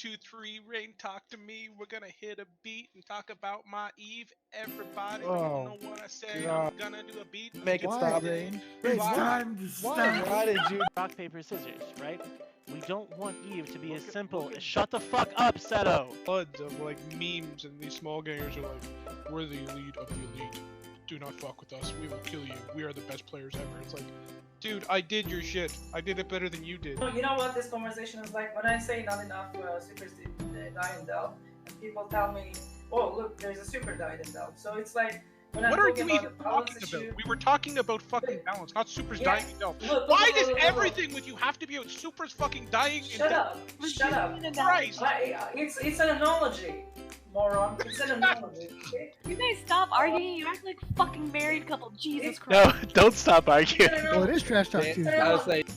2, 3, Rain, talk to me. We're gonna hit a beat and talk about my Eve. Everybody, you know what I say. I'm gonna do a beat. Make it stop. Rain? It's Why? time to stop. Why did you? Rock, paper, scissors, right? We don't want Eve to be as simple as shut the fuck up, Seto! Floods of like memes, and these small gamers are like, we're the elite of the elite. Do not fuck with us. We will kill you. We are the best players ever. It's like, dude, I did your shid. I did it better than you did. You know what this conversation is like? When I say not enough supers die in Delve, and people tell me, oh look, there's a super died in Delve. So it's like, when What I'm are talking you about even the balance talking issue, about? We were talking about fucking balance, not supers Yeah. dying in Delph. Look, Why does look. everything with you have to be about supers fucking dying in Shut Delph? up! Shut up! Christ! It's an analogy, moron. It's an analogy. Okay? You guys stop arguing. You act like a fucking married couple. Jesus No, Christ. don't stop It's arguing. an Well, it analogy. is Trash Talk I Tuesday. was like,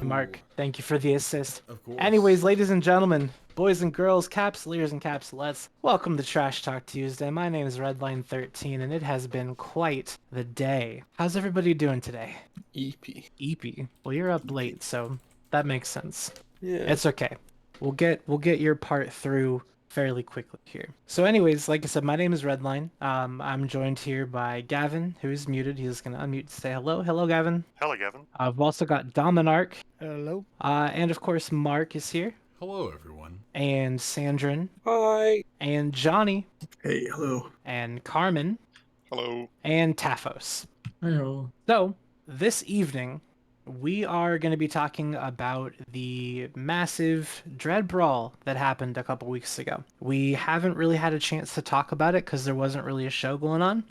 Mark, thank you for the assist. Of course. Anyways, ladies and gentlemen, boys and girls, capsuleers and capsulettes, welcome to Trash Talk Tuesday. My name is Redline13, and it has been quite the day. How's everybody doing today? EP. EP. Well, you're up late, so that makes sense. Yeah. It's okay. We'll get your part through fairly quickly here. So anyways, like I said, my name is Redline. I'm joined here by Gavin, who is muted. He's going to unmute to say hello. Hello, Gavin. Hello, Gavin. I've also got Dominark. Hello. And of course, Mark is here. Hello, everyone. And Sandrin. Hi. And Johnny. Hey, hello. And Carmen. Hello. And Taphos. Hello. So, this evening, we are going to be talking about the massive Dread Brawl that happened a couple weeks ago. We haven't really had a chance to talk about it because there wasn't really a show going on.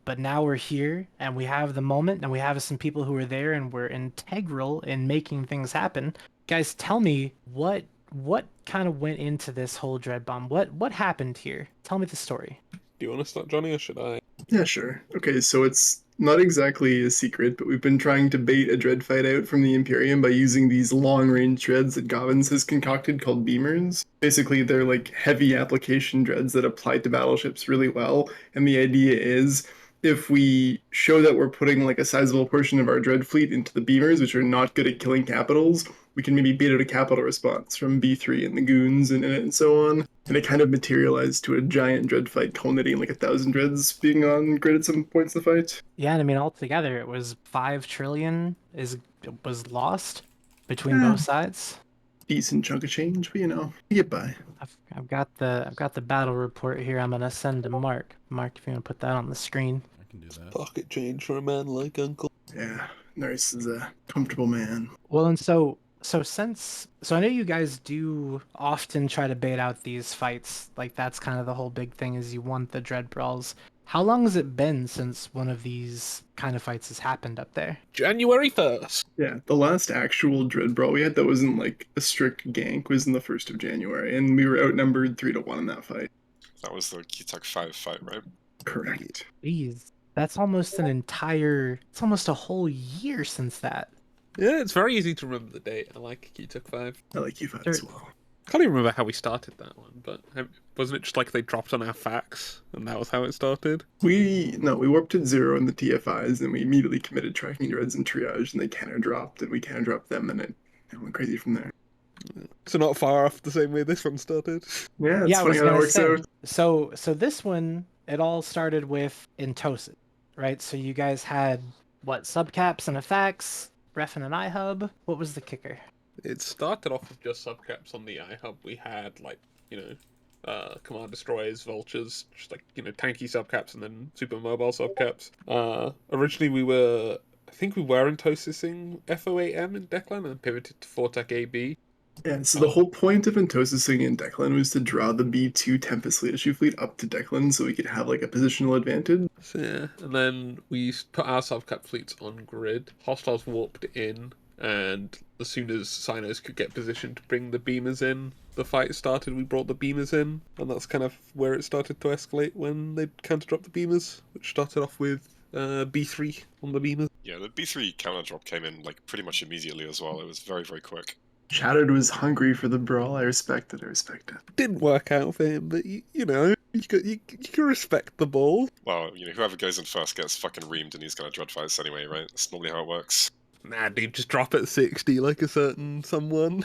But now we're here and we have the moment and we have some people who were there and were integral in making things happen. Guys, tell me what kind of went into this whole Dread Bomb? What happened here? Tell me the story. Do you want to start, Johnny, or should I? Yeah, sure. Okay, so it's not exactly a secret, but we've been trying to bait a dread fight out from the Imperium by using these long-range dreads that Gobbins has concocted called beamers. Basically, they're like heavy application dreads that apply to battleships really well, and the idea is if we show that we're putting like a sizable portion of our dread fleet into the beamers, which are not good at killing capitals, we can maybe bait out a capital response from B3 and the goons and so on. And it kind of materialized to a giant dread fight culminating like 1,000 dreads being on grid at some points in the fight. Yeah, and I mean altogether it was 5 trillion was lost between both sides. Decent chunk of change, but you know, you get by. I've got the battle report here. I'm gonna send to Mark. Mark, if you want to put that on the screen. I can do that. Pocket change for a man like Uncle. Yeah, Nurse is a comfortable man. Well, and so I know you guys do often try to bait out these fights. Like that's kind of the whole big thing is you want the dread brawls. How long has it been since one of these kind of fights has happened up there? January 1st. Yeah, the last actual Dread Brawl we had that wasn't like a strict gank was in the 1st of January, and we were outnumbered 3-1 in that fight. That was the Kitak 5 fight, right? Correct. Jeez, that's almost it's almost a whole year since that. Yeah, it's very easy to remember the date. I like Kitak 5. I like you as well. Can't even remember how we started that one, but wasn't it just like they dropped on our fax, and that was how it started? We warped at 0 in the TFIs, and we immediately committed tracking dreads and triage, and they counter dropped, and we counter dropped them, and it went crazy from there. So not far off the same way this one started. Yeah, it's Yeah, I funny was how that gonna works say. out. So this one, it all started with Intosis, right? So you guys had what, subcaps and a fax, ref and an iHub. What was the kicker? It started off with just subcaps on the iHub. We had like, command destroyers, vultures, just like, tanky subcaps and then super mobile subcaps. Originally I think we were intosising FO8M in Declan and pivoted to Fortec AB. Yeah, so the whole point of Intosising in Declan was to draw the B2 Tempest leadership fleet up to Declan so we could have like a positional advantage. So, yeah, and then we put our subcap fleets on grid. Hostiles warped in, and as soon as Sinos could get positioned to bring the beamers in, the fight started. We brought the beamers in, and that's kind of where it started to escalate when they counter-dropped the beamers, which started off with B3 on the beamers. Yeah, the B3 counter drop came in like pretty much immediately as well. It was very, very quick. Shattered was hungry for the brawl. I respect it. Didn't work out for him, but you can respect the ball. Well, whoever goes in first gets fucking reamed and he's gonna dread fights anyway, right? That's normally how it works. nah, dude, just drop at 60 like a certain someone.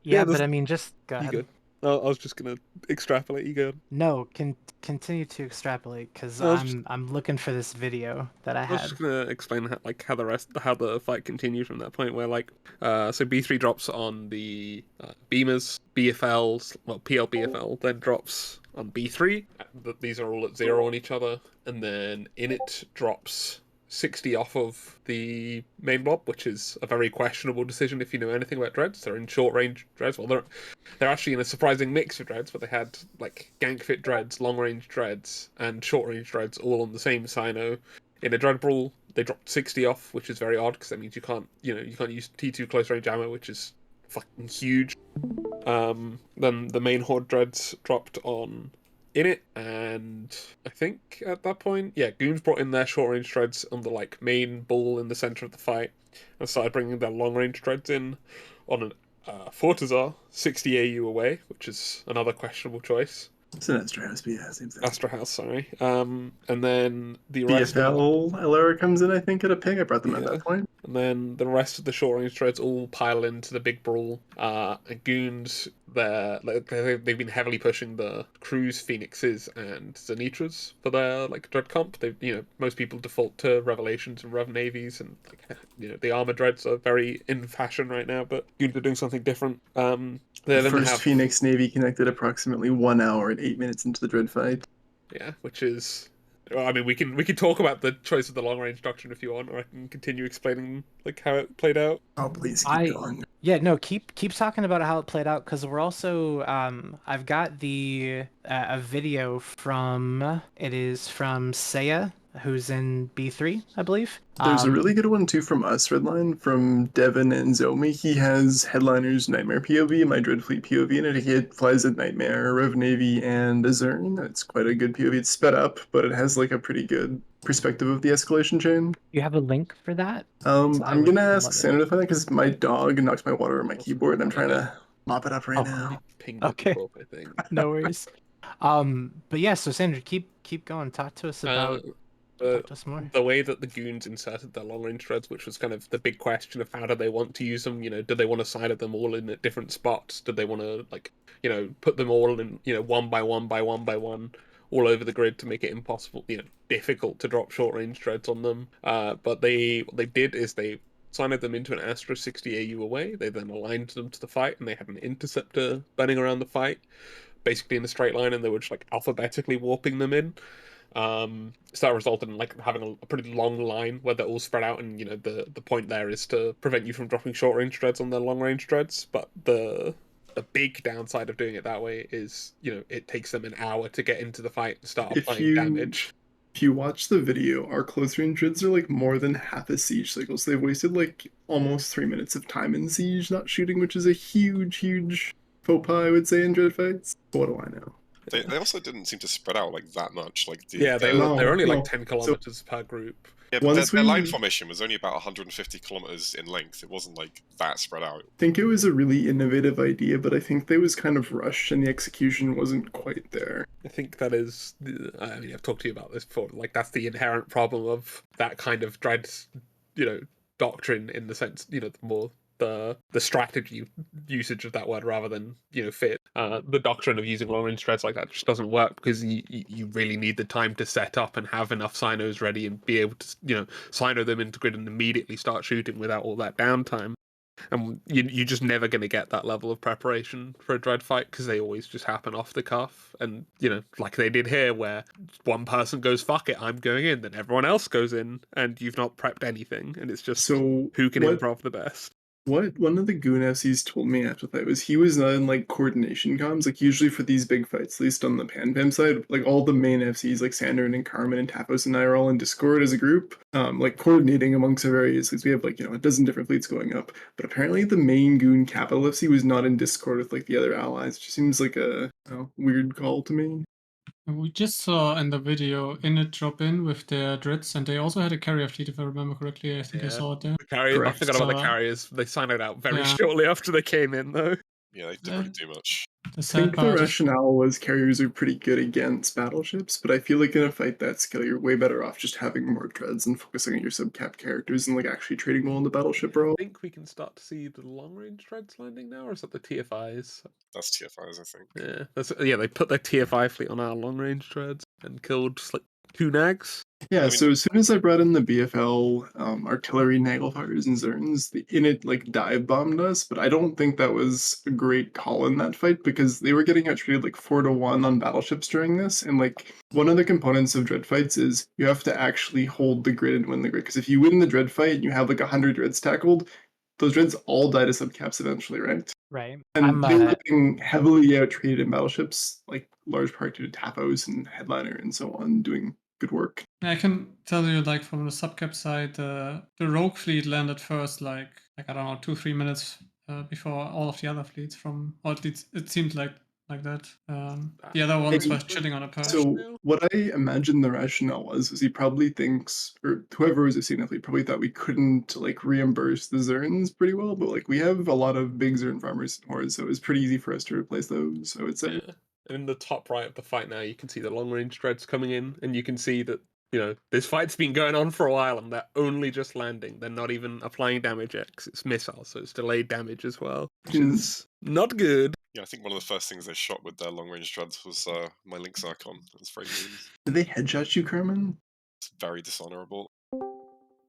Yeah, there's- but I mean, just go You ahead. good? I was just gonna extrapolate. You go. No, continue to extrapolate because I was just- I'm looking for this video that I I was had. just gonna explain how the fight continued from that point where so B3 drops on the beamers, BFLs, well PLBFL, then drops on B3. These are all at 0 on each other, and then Init drops 60 off of the main blob, which is a very questionable decision if you know anything about dreads. They're in short range dreads. Well, they're actually in a surprising mix of dreads, but they had like gank fit dreads, long range dreads, and short range dreads all on the same Sino. In a dread brawl, they dropped 60 off, which is very odd because that means you can't use T2 close range ammo, which is fucking huge. Then the main horde dreads dropped on Init, and I think at that point, yeah, Goons brought in their short range dreads on the like main bull in the center of the fight, and started bringing their long range dreads in on an Fortizar 60 AU away, which is another questionable choice. It's an Astra House, but yeah, same thing. Astra House, sorry. And then the rest BFL LR comes in, I think, at a ping. I brought them at Yeah. that point. And then the rest of the short range dreads all pile into the big brawl. And Goons, they've been heavily pushing the Cruise, Phoenixes, and Zenitras for their like dread comp. Most people default to Revelations and Rev Navies, and the armor dreads are very in fashion right now. But Goons are doing something different. The first Phoenix Navy connected approximately 1 hour and 8 minutes into the dread fight. Yeah, which is. Well, I mean, we can talk about the choice of the long range doctrine if you want, or I can continue explaining like how it played out. Oh, please keep going. Yeah, no, keep talking about how it played out because we're also I've got the a video from Seiya, who's in B3, I believe. There's a really good one too from us, Redline, from Devin and Zomi. He has Headliner's Nightmare POV, my Dreadfleet POV, and he flies a Nightmare, Rev Navy, and a Zurn. It's quite a good POV. It's sped up, but it has like a pretty good perspective of the escalation chain. You have a link for that? I'm gonna ask Sandra to find that because my dog knocked my water on my keyboard and I'm trying to mop it up right now. Okay. I think. No worries. But yeah, so Sandra, keep going. Talk to us about talk to us more. The way that the Goons inserted their long range dreads, which was kind of the big question of how do they want to use them? Do they want to side them all in at different spots? Do they want to put them all in one by one by one by one all over the grid to make it impossible, difficult to drop short range dreads on them? But what they did is they signed them into an Astra 60 AU away. They then aligned them to the fight, and they had an interceptor burning around the fight, basically in a straight line, and they were just like alphabetically warping them in. So that resulted in having a pretty long line where they're all spread out, and the point there is to prevent you from dropping short range dreads on their long range dreads. But the big downside of doing it that way is it takes them an hour to get into the fight and start applying damage. If you watch the video, our close range dreads are like more than half a siege cycle, so they've wasted like almost 3 minutes of time in siege not shooting, which is a huge faux pas, I would say, in dread fights. What do I know? They also didn't seem to spread out like that much. They're only like 10 kilometers per group. Yeah, but their line formation was only about 150 kilometers in length. It wasn't like that spread out. I think it was a really innovative idea, but I think they was kind of rushed and the execution wasn't quite there. I think that is, I've talked to you about this before. Like that's the inherent problem of that kind of dread, doctrine in the sense, the more the strategy usage of that word rather than fit. The doctrine of using long range dreads like that just doesn't work because you really need the time to set up and have enough sinos ready and be able to sino them into grid and immediately start shooting without all that downtime. And you're just never going to get that level of preparation for a dread fight because they always just happen off the cuff. And like they did here, where one person goes "fuck it, I'm going in," then everyone else goes in, and you've not prepped anything, and it's just who can improv the best. What one of the Goon FCs told me after that was he was not in like coordination comms. Like usually for these big fights, at least on the Pan side, like all the main FCs like Sandern and Carmen and Tapos and I are all in Discord as a group, like coordinating amongst our various fleets. We have like a dozen different fleets going up, but apparently the main Goon capital FC was not in Discord with like the other allies. It just seems like a weird call to me. We just saw in the video Init drop in with their dreads, and they also had a carrier fleet, if I remember correctly. I think I saw it there. I forgot about the carriers. They signed it out very shortly after they came in, though. Yeah, they didn't really do much. The I sad think the part is rationale was carriers are pretty good against battleships, but I feel like in a fight that scale, you're way better off just having more dreads and focusing on your subcap characters and like actually trading well in the battleship I role. think we can start to see the long range dreads landing now, or is that the TFIs? That's TFIs, I think. Yeah, they put their TFI fleet on our long range dreads and killed just like 2 nags. Yeah, I mean- so as soon as I brought in the BFL artillery Naglfars and Zurns, the Init like dive bombed us, but I don't think that was a great call in that fight because they were getting outtreated like 4-1 on battleships during this, and like one of the components of dread fights is you have to actually hold the grid and win the grid. Because if you win the dread fight and you have like 100 dreads tackled, those dreads all die to subcaps eventually, right? Right. And they were getting heavily outtreated in battleships, like large part due to Tapos and Headliner and so on, doing good work. I can tell you, like from the subcap side, the rogue fleet landed first, like I don't know, 2-3 minutes before all of the other fleets. From or at least it seemed like that. The other ones were chilling on a perch. So what I imagine the rationale was he probably thinks, or whoever was seeing the fleet probably thought we couldn't like reimburse the Zurns pretty well, but like we have a lot of big Zurn farmers in Horde, so it was pretty easy for us to replace those, I would say. Yeah. In the top right of the fight now, you can see the long range dreads coming in, and you can see that, you know, this fight's been going on for a while, and they're only just landing. They're not even applying damage yet, 'cause it's missiles, so it's delayed damage as well, which is not good. Yeah, I think one of the first things they shot with their long range dreads was my Lynx icon. It was very mean. Did they headshot you, Carmen? It's very dishonorable.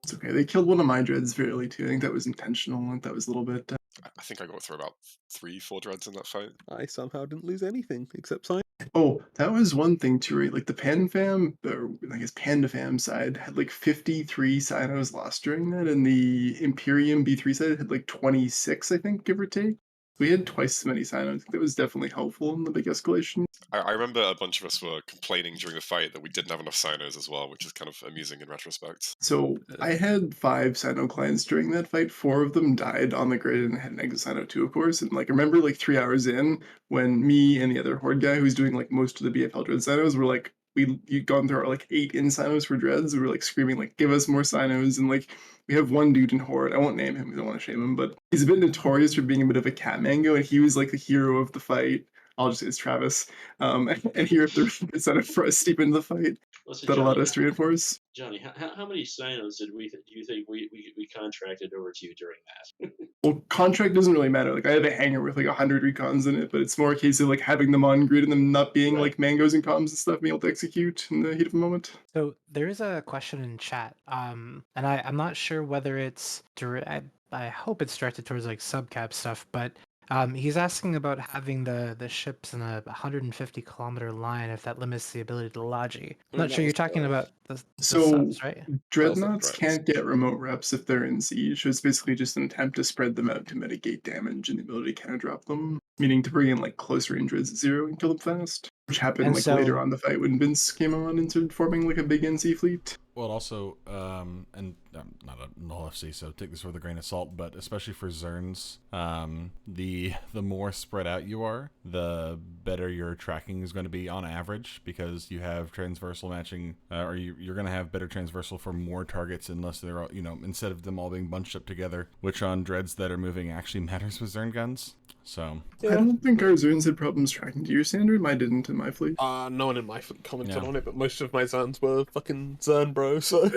It's okay. They killed one of my dreads very early too. I think that was intentional. I think that was a little bit. I think I got through about 3-4 dreads in that fight. I somehow didn't lose anything except sign. Oh, that was one thing too, right? Like the Pan Fam, or I guess Panda Fam side had like 53 Sinos lost during that, and the Imperium B3 side had like 26, I think, give or take. We had twice as many Sinos. I think that was definitely helpful in the big escalation. I remember a bunch of us were complaining during the fight that we didn't have enough Sinos as well, which is kind of amusing in retrospect. So I had 5 Sino clients during that fight. 4 of them died on the grid and had an exit Sino too, of course. And like I remember like 3 hours in when me and the other Horde guy who's doing like most of the BFL Dread Sinos were like, you'd gone through our like 8 in Sinos for Dreads. We were like screaming like, give us more Sinos. And like we have one dude in Horde. I won't name him because I don't want to shame him, but he's a bit notorious for being a bit of a cat mango, and he was like the hero of the fight. I'll just say it's Travis. And he ripped the Sino for us deep into the fight. Listen, That Johnny, allowed us to reinforce. Johnny, how many Sinos do you think we contracted over to you during that? Well, contract doesn't really matter. Like I have a hangar with like 100 recons in it, but it's more a case of like having them on grid and them not being like mangoes and comms and stuff, being able to execute in the heat of the moment. So there is a question in chat, and I'm not sure whether it's I hope it's directed towards like subcap stuff, but he's asking about having the ships in a 150-kilometer line if that limits the ability to logi. I'm not sure you're talking about the subs, right? Dreadnoughts can't get remote reps if they're in siege, so it's basically just an attempt to spread them out to mitigate damage and the ability to counter drop them, meaning to bring in like close range dreads at 0 and kill them fast, which happened And like so- later on the fight when Vince came on and started forming like a big NC fleet. Well, also, and I'm not a null FC, so take this with a grain of salt, but especially for Zurns, the more spread out you are, the better your tracking is going to be on average, because you have transversal matching, or you're going to have better transversal for more targets unless they're all, instead of them all being bunched up together, which on dreads that are moving actually matters with Zurn guns. So I don't think our Zurns had problems tracking to your standard. Mine didn't in my fleet. No one in my fleet commented on it, but most of my Zurns were fucking Zurn bro, so...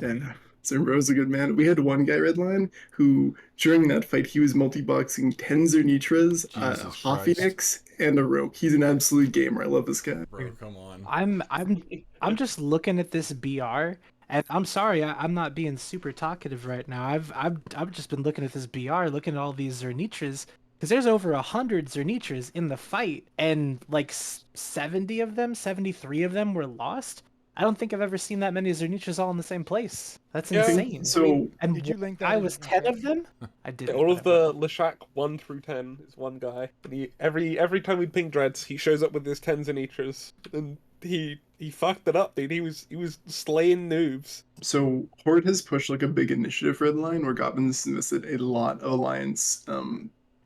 Yeah, Zurmbro's a good man. We had one guy redline who, during that fight, he was multi-boxing 10 Zernitras, a Hoffenix, and a Rogue. He's an absolute gamer. I love this guy. Bro, come on. I'm just looking at this BR, and I'm sorry, I'm not being super talkative right now. I've just been looking at this BR, looking at all these Zernitras, because there's over 100 Zernitras in the fight, and like 73 of them were lost. I don't think I've ever seen that many Zernitras all in the same place. That's insane. So, and did you link that I in was the 10 of them? I did. All of the Leshak 1 through 10 is one guy. And every time we ping dreads, he shows up with his 10 Zenitras. And he fucked it up, dude. He was slaying noobs. So Horde has pushed like a big initiative red line where Goblins invested a lot of alliance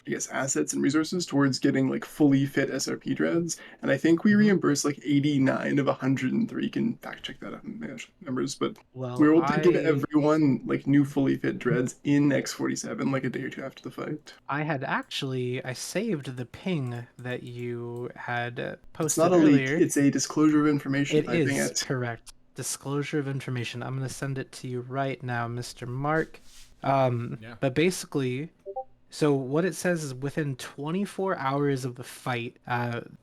I guess, assets and resources towards getting like fully fit SRP dreads, and I think we reimbursed like 89 of 103. You can fact check that out in the numbers, but Well, we were able to give everyone like new fully fit dreads in X47 like a day or two after the fight. I saved the ping that you had It's posted not a leak; earlier. it's a disclosure of information. It is correct. Disclosure of information. I'm gonna send it to you right now, Mr. Mark. But basically, so what it says is within 24 hours of the fight,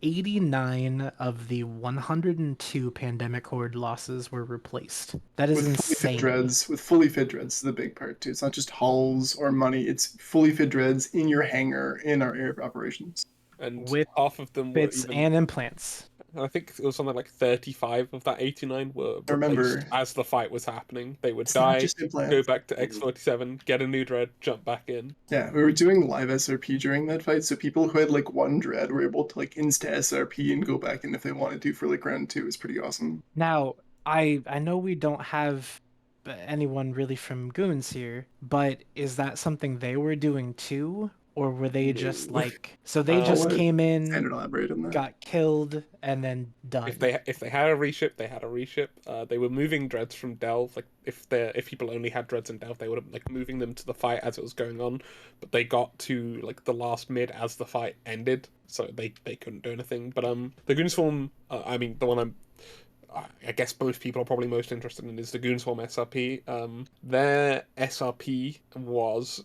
89 of the 102 pandemic horde losses were replaced. That is with fully fit insane. dreads. With fully fit dreads is the big part too. It's not just hulls or money. It's fully fit dreads in your hangar in our area of operations. And With half of them were bits even... and implants. I think it was something like 35 of that 89 were replaced Remember, as the fight was happening. They would it's not die, just implants. go back to X47, get a new dread, jump back in. Yeah, we were doing live SRP during that fight, so people who had like one dread were able to like insta SRP and go back in if they wanted to for like round 2. It was pretty awesome. Now, I know we don't have anyone really from Goons here, but is that something they were doing too? Or were they just like, so they just came in, elaborate on that. got killed, and then done? If they had a reship, they had a reship. They were moving dreads from Delve. Like if people only had dreads in Delve, they would have like moving them to the fight as it was going on. But they got to like the last mid as the fight ended, so they couldn't do anything. But the Goonswarm, I mean the one I guess most people are probably most interested in is the Goonswarm SRP. Their SRP was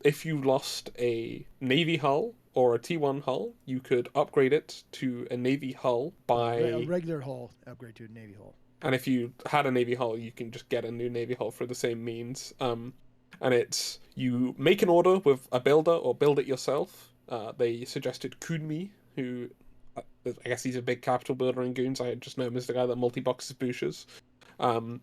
if you lost a Navy hull or a T1 hull, you could upgrade it to a Navy hull by... A regular hull, upgrade to a Navy hull. And if you had a Navy hull, you can just get a new Navy hull through the same means. And it's, you make an order with a builder or build it yourself. They suggested Kunmi, who... I guess he's a big capital builder in Goons. I just know him as the guy that multi-boxes Bouchers. And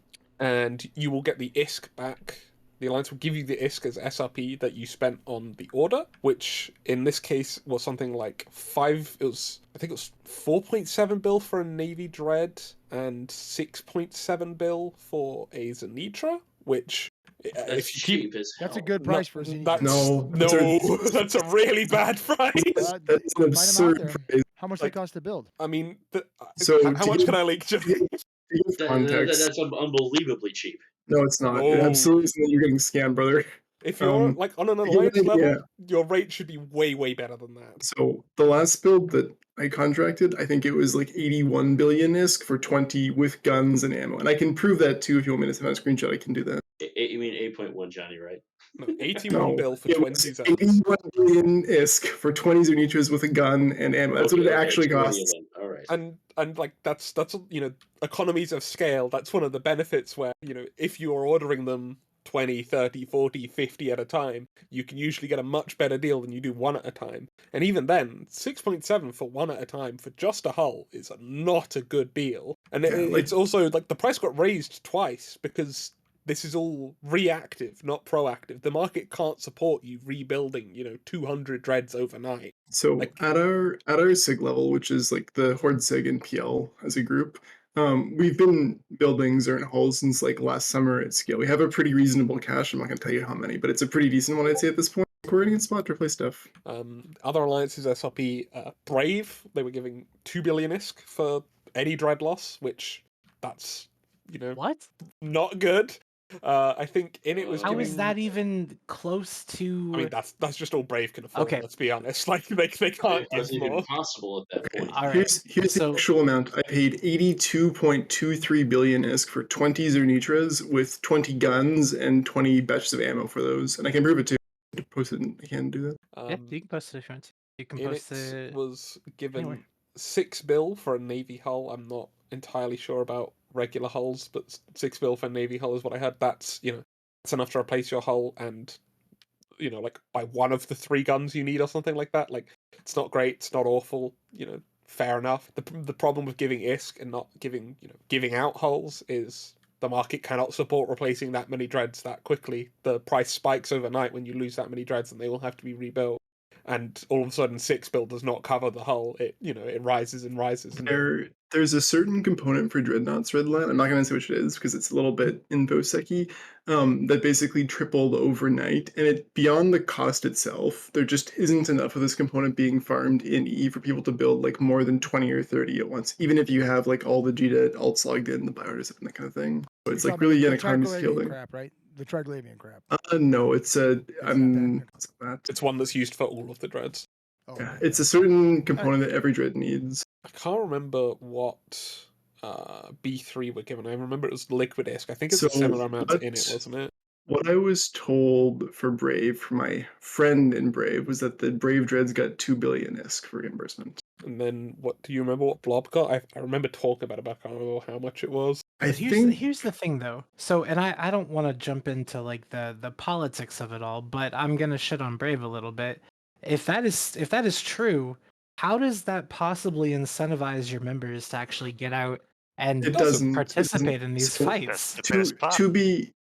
you will get the ISK back. The Alliance will give you the ISK as SRP that you spent on the order, which in this case was something like 4.7 bill for a Navy Dread and 6.7 bill for a Zenitra, which... That's cheap as hell. That's a good price for a Zenitra. That's a really bad price. That's an absurd price. How much they cost to build? I mean, how much can I leak? That's unbelievably cheap. No, it's not. It absolutely isn't. You're getting scammed, brother. If you're like on an alliance level, your rate should be way, way better than that. So the last build that I contracted, I think it was like 81 billion ISK for 20 with guns and ammo. And I can prove that too if you want me to send a screenshot. I can do that. You mean 8.1, Johnny, right? No, 81 bill for 20 Zurns. 81 billion ISK for 20 Zernitras with a gun and ammo. That's what it actually costs. All right. And like that's economies of scale. That's one of the benefits where, if you are ordering them 20, 30, 40, 50 at a time, you can usually get a much better deal than you do one at a time. And even then, 6.7 for one at a time for just a hull is not a good deal. And it's also like the price got raised twice because this is all reactive, not proactive. The market can't support you rebuilding, 200 dreads overnight. So at our SIG level, which is like the Horde SIG and PL as a group, we've been building Zurn hulls since like last summer at scale. We have a pretty reasonable cache. I'm not going to tell you how many, but it's a pretty decent one, I'd say, at this point. We're in a good spot to replace stuff. Other alliances, SRP, Brave, they were giving 2 billion ISK for any dread loss, which that's, what? Not good. I think it was. How is that even close to? I mean, that's just all Brave can afford. Okay. Let's be honest. Like they can't give more. Even possible at that point. All right. Here's the actual amount. I paid 82.23 billion ISK for 20 Zernitras with 20 guns and 20 batches of ammo for those, and I can prove it too. Post it. I can do that. Yeah, you can post it if you want to. You can post it. Was given anywhere. 6 bill for a Navy hull. I'm not entirely sure about regular hulls, but 6 bill for Navy hull is what I had. That's that's enough to replace your hull and like by one of the 3 guns you need or something like that. Like it's not great, it's not awful, fair enough. The problem with giving ISK and not giving giving out hulls is the market cannot support replacing that many dreads that quickly. The price spikes overnight when you lose that many dreads and they all have to be rebuilt. and all of a sudden 6 build does not cover the hull. It it rises and rises. There's a certain component for dreadnoughts Redline. I'm not going to say which it is because it's a little bit infosec-y, that basically tripled overnight, and it beyond the cost itself, there just isn't enough of this component being farmed in E for people to build like more than 20 or 30 at once, even if you have like all the Gita alts logged in, the bioters and that kind of thing. So it's like really an economy scaling. Crap, right? The Triglavian crap. No, it's a It's one that's used for all of the dreads. Oh, yeah, it's a certain component that every dread needs. I can't remember what B3 were given. I remember it was Liquid Disc. I think it's a similar amount in it, wasn't it? What I was told for Brave, from my friend in Brave, was that the Brave Dreads got 2 billion ISK for reimbursement. And then, what do you remember what Blob got? I remember talking about it, but I can't remember how much it was. Here's the thing, though. So, and I don't want to jump into like the politics of it all, but I'm gonna shit on Brave a little bit. If that is true, how does that possibly incentivize your members to actually get out and participate in these fights?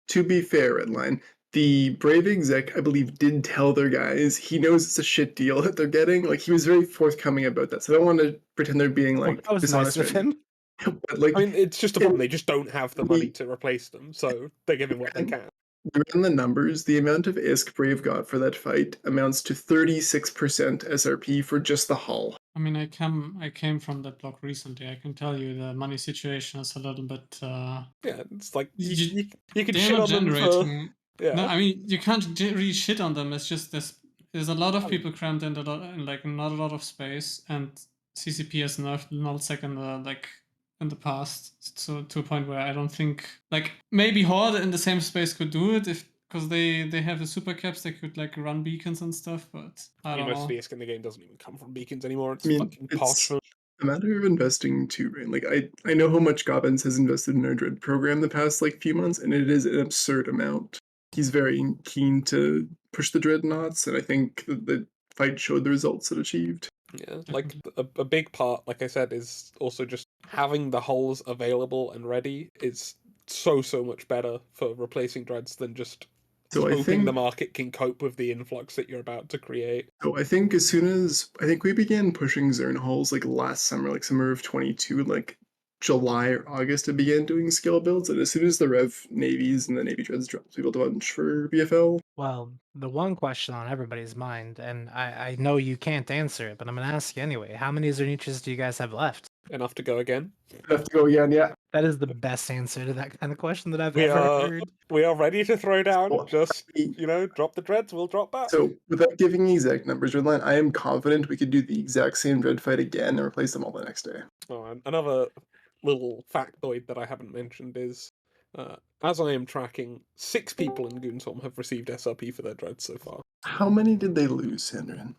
To be fair, Redline, the Brave exec, I believe, did tell their guys he knows it's a shit deal that they're getting. Like, he was very forthcoming about that. So I don't want to pretend they're being like that was dishonest nice of him. But like, I mean, it's just a problem. They just don't have the money to replace them, so they're giving what they can. We ran the numbers. The amount of ISK Brave got for that fight amounts to 36% SRP for just the hull. I mean, I came from that block recently. I can tell you the money situation is a little bit. Yeah, it's like you can they're shit not on them generating. Yeah. No, I mean you can't really shit on them. It's just there's a lot of people crammed in like not a lot of space, and CCP has nerfed nullsec in the past, so to a point where I don't think like maybe Horde in the same space could do it because they have the super caps, they could like run beacons and stuff, but I don't most know. of the ISK in the game doesn't even come from beacons anymore. It's I mean, fucking it's parchment. a matter of investing too, right? Like I know how much Gobbins has invested in our Dread program the past like few months, and it is an absurd amount. He's very keen to push the dreadnoughts, and I think the fight showed the results it achieved. Yeah, like a big part, like I said, is also just having the hulls available and ready is so much better for replacing dreads than just hoping the market can cope with the influx that you're about to create. So I think as soon as we began pushing Zurn hulls like last summer, like summer of 22, like July or August, I began doing skill builds, and as soon as the Rev navies and the Navy dreads dropped, we built a bunch for BFL. Well, the one question on everybody's mind, and I know you can't answer it, but I'm going to ask you anyway. How many Zerniches do you guys have left? Enough to go again. Enough to go again, yeah. That is the best answer to that kind of question that I've ever heard. We are ready to throw down. Just, drop the dreads, we'll drop back. So without giving exact numbers, Redline, I am confident we could do the exact same dread fight again and replace them all the next day. Oh, and another little factoid that I haven't mentioned is, as I am tracking, 6 people in Goonsholm have received SRP for their dreads so far. How many did they lose, Sandrin?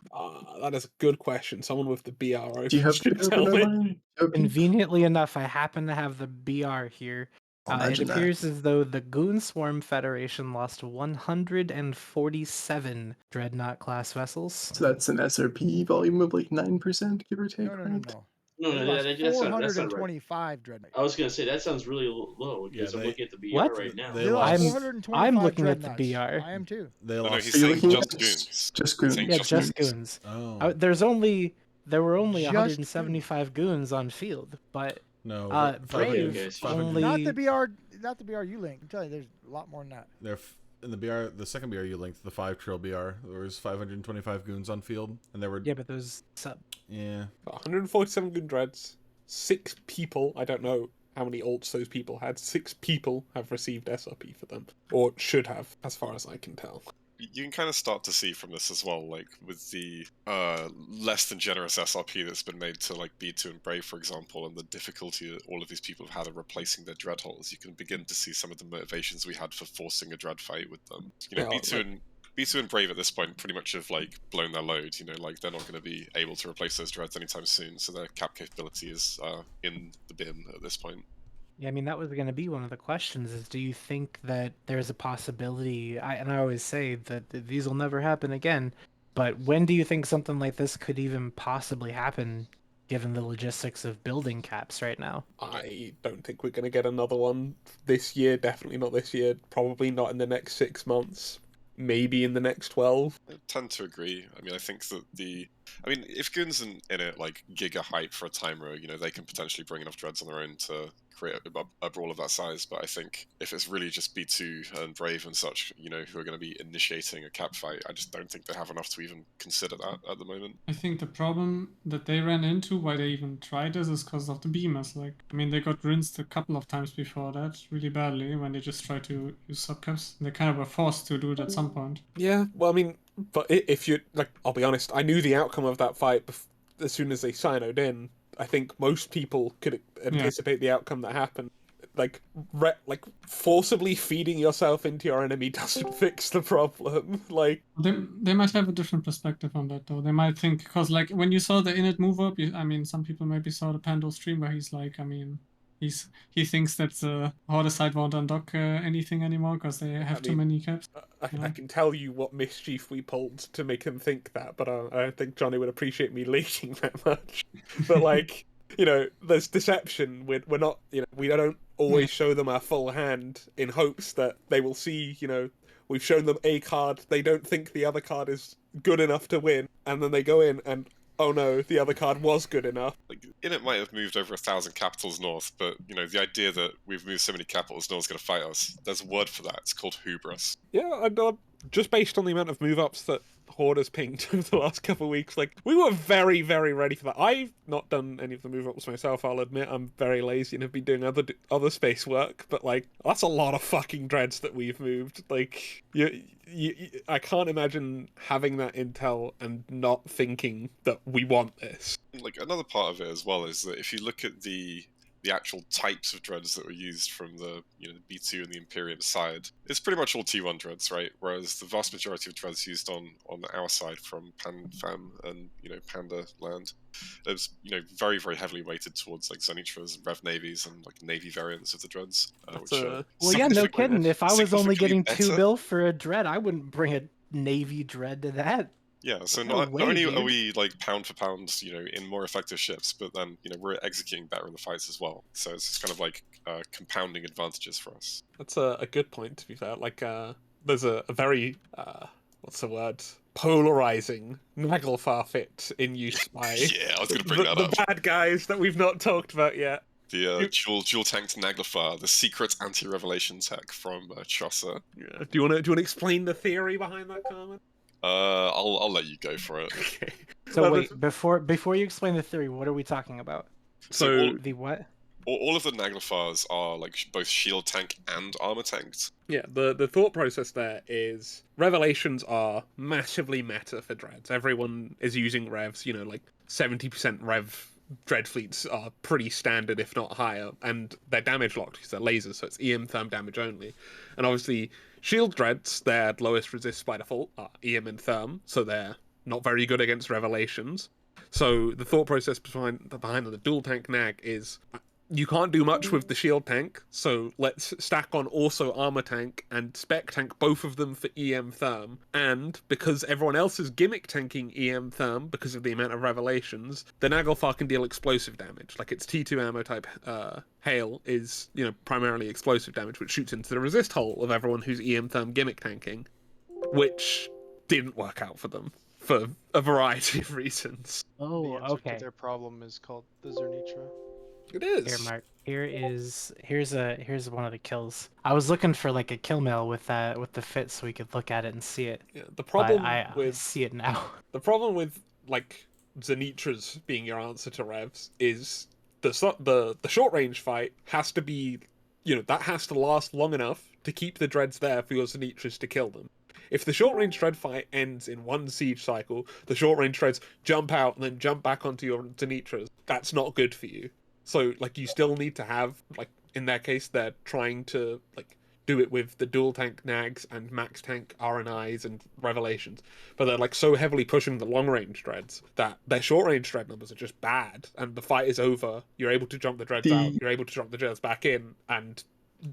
That is a good question. Someone with the BR Do you have should tell me. Conveniently enough, I happen to have the BR here. It Imagine that. appears as though the Goon Swarm Federation lost 147 Dreadnought class vessels. So that's an SRP volume of like 9%, give or take, right? No, They that's lost not right. 425 dreadnoughts. I was gonna say that sounds really low because I'm looking at the BR What? right now. They lost I'm 425 looking at the dreadnoughts. BR. I am too. They No, lost. he's saying just goons. Just goons. Yeah, just goons. Oh. There were only Just 175 goons on field, but No. Brave only. Not the BR you link. I'm telling you, there's a lot more than that. In the BR, the second BR you linked, the 5 trill BR, there was 525 goons on field, and there were. Yeah, but those sub. Yeah. 147 goon dreads. 6 people, I don't know how many ults those people had, 6 people have received SRP for them. Or should have, as far as I can tell. You can kind of start to see from this as well, like with the less than generous SRP that's been made to like B2 and Brave, for example, and the difficulty that all of these people have had in replacing their dread hulls. You can begin to see some of the motivations we had for forcing a dread fight with them. B2 and Brave at this point pretty much have like blown their load. Like they're not going to be able to replace those dreads anytime soon, so their cap capability is in the bin at this point. Yeah, I mean, that was going to be one of the questions is, do you think that there's a possibility, and I always say that these will never happen again, but when do you think something like this could even possibly happen, given the logistics of building caps right now? I don't think we're going to get another one this year, definitely not this year, probably not in the next 6 months. maybe in the next 12. I tend to agree. I mean, I think that if Goon's in it like giga hype for a timer, they can potentially bring enough dreads on their own to create a brawl of that size. But I think if it's really just B2 and Brave and such, who are going to be initiating a cap fight, I just don't think they have enough to even consider that at the moment. I think the problem that they ran into, why they even tried this, is because of the beamers. Like, I mean, they got rinsed a couple of times before that really badly when they just tried to use subcaps. They kind of were forced to do it at some point. Yeah, well, I mean, but if you like, I'll be honest, I knew the outcome of that fight as soon as they signed in. I think most people could anticipate the outcome that happened. Like forcibly feeding yourself into your enemy doesn't fix the problem. Like they might have a different perspective on that though. They might think, because like when you saw the init move up, some people maybe saw the Pando stream where he's like, he thinks that the Horde side won't undock anything anymore because they have too many caps. I can tell you what mischief we pulled to make him think that, but I don't think Johnny would appreciate me leaking that much. But like, there's deception. We're not, we don't always show them our full hand in hopes that they will see, we've shown them a card, they don't think the other card is good enough to win, and then they go in and, oh no, the other card was good enough. Like, Init might have moved over 1,000 capitals north, but, the idea that we've moved so many capitals, no one's going to fight us, there's a word for that. It's called hubris. Yeah, just based on the amount of move-ups that Horde has pinged over the last couple of weeks, like, we were very, very ready for that. I've not done any of the move-ups myself, I'll admit. I'm very lazy and have been doing other space work, but, like, that's a lot of fucking dreads that we've moved. Like, I can't imagine having that intel and not thinking that we want this. Like, another part of it as well is that if you look at the actual types of dreads that were used from the the B2 and the Imperium side, it's pretty much all T1 dreads, right? Whereas the vast majority of dreads used on our side from PanFam and Panda land, it's very, very heavily weighted towards like Zanitras and Rev Navies and like Navy variants of the dreads. Well, yeah, no kidding. If I was only getting 2 bill for a dread, I wouldn't bring a Navy dread to that. Yeah, so not only are we like pound for pound, in more effective ships, but then we're executing better in the fights as well. So it's kind of like compounding advantages for us. That's a good point, to be fair. Like, there's a very polarizing Naglfar fit in use by yeah, I was going to bring that up. The bad guys that we've not talked about yet. The dual tanked Naglfar, the secret anti-revelation tech from Chaucer. Yeah. Do you want to explain the theory behind that, Carmen? I'll let you go for it. Okay. So wait, before you explain the theory, what are we talking about? So the what? All of the Naglfars are like both shield tank and armor tanked. Yeah, the thought process there is revelations are massively meta for dreads. Everyone is using revs, like 70% rev dread fleets are pretty standard, if not higher, and they're damage locked because they're lasers, so it's EM therm damage only. And obviously, shield dreads, their lowest resist by default are EM and therm, so they're not very good against revelations. So the thought process behind the dual tank nag is you can't do much with the shield tank, so let's stack on also armor tank and spec tank both of them for EM therm. And because everyone else is gimmick tanking EM therm because of the amount of revelations, the Naglfar can deal explosive damage. Like its T2 ammo type hail is, primarily explosive damage, which shoots into the resist hole of everyone who's EM therm gimmick tanking, which didn't work out for them for a variety of reasons. Oh, the answer okay. to their problem is called the Zernitra. It is. Here, Mark. Here's one of the kills. I was looking for like a kill mail with the fit so we could look at it and see it. Yeah, the problem I see it now. The problem with like Zanitras being your answer to revs is the short range fight has to be, that has to last long enough to keep the dreads there for your Zanitras to kill them. If the short range dread fight ends in one siege cycle, the short range dreads jump out and then jump back onto your Zanitras. That's not good for you. So, like, you still need to have, like, in their case, they're trying to, like, do it with the dual tank nags and max tank RNIs and revelations. But they're, like, so heavily pushing the long range dreads that their short range dread numbers are just bad. And the fight is over. You're able to jump the dreads out. You're able to jump the dreads back in. And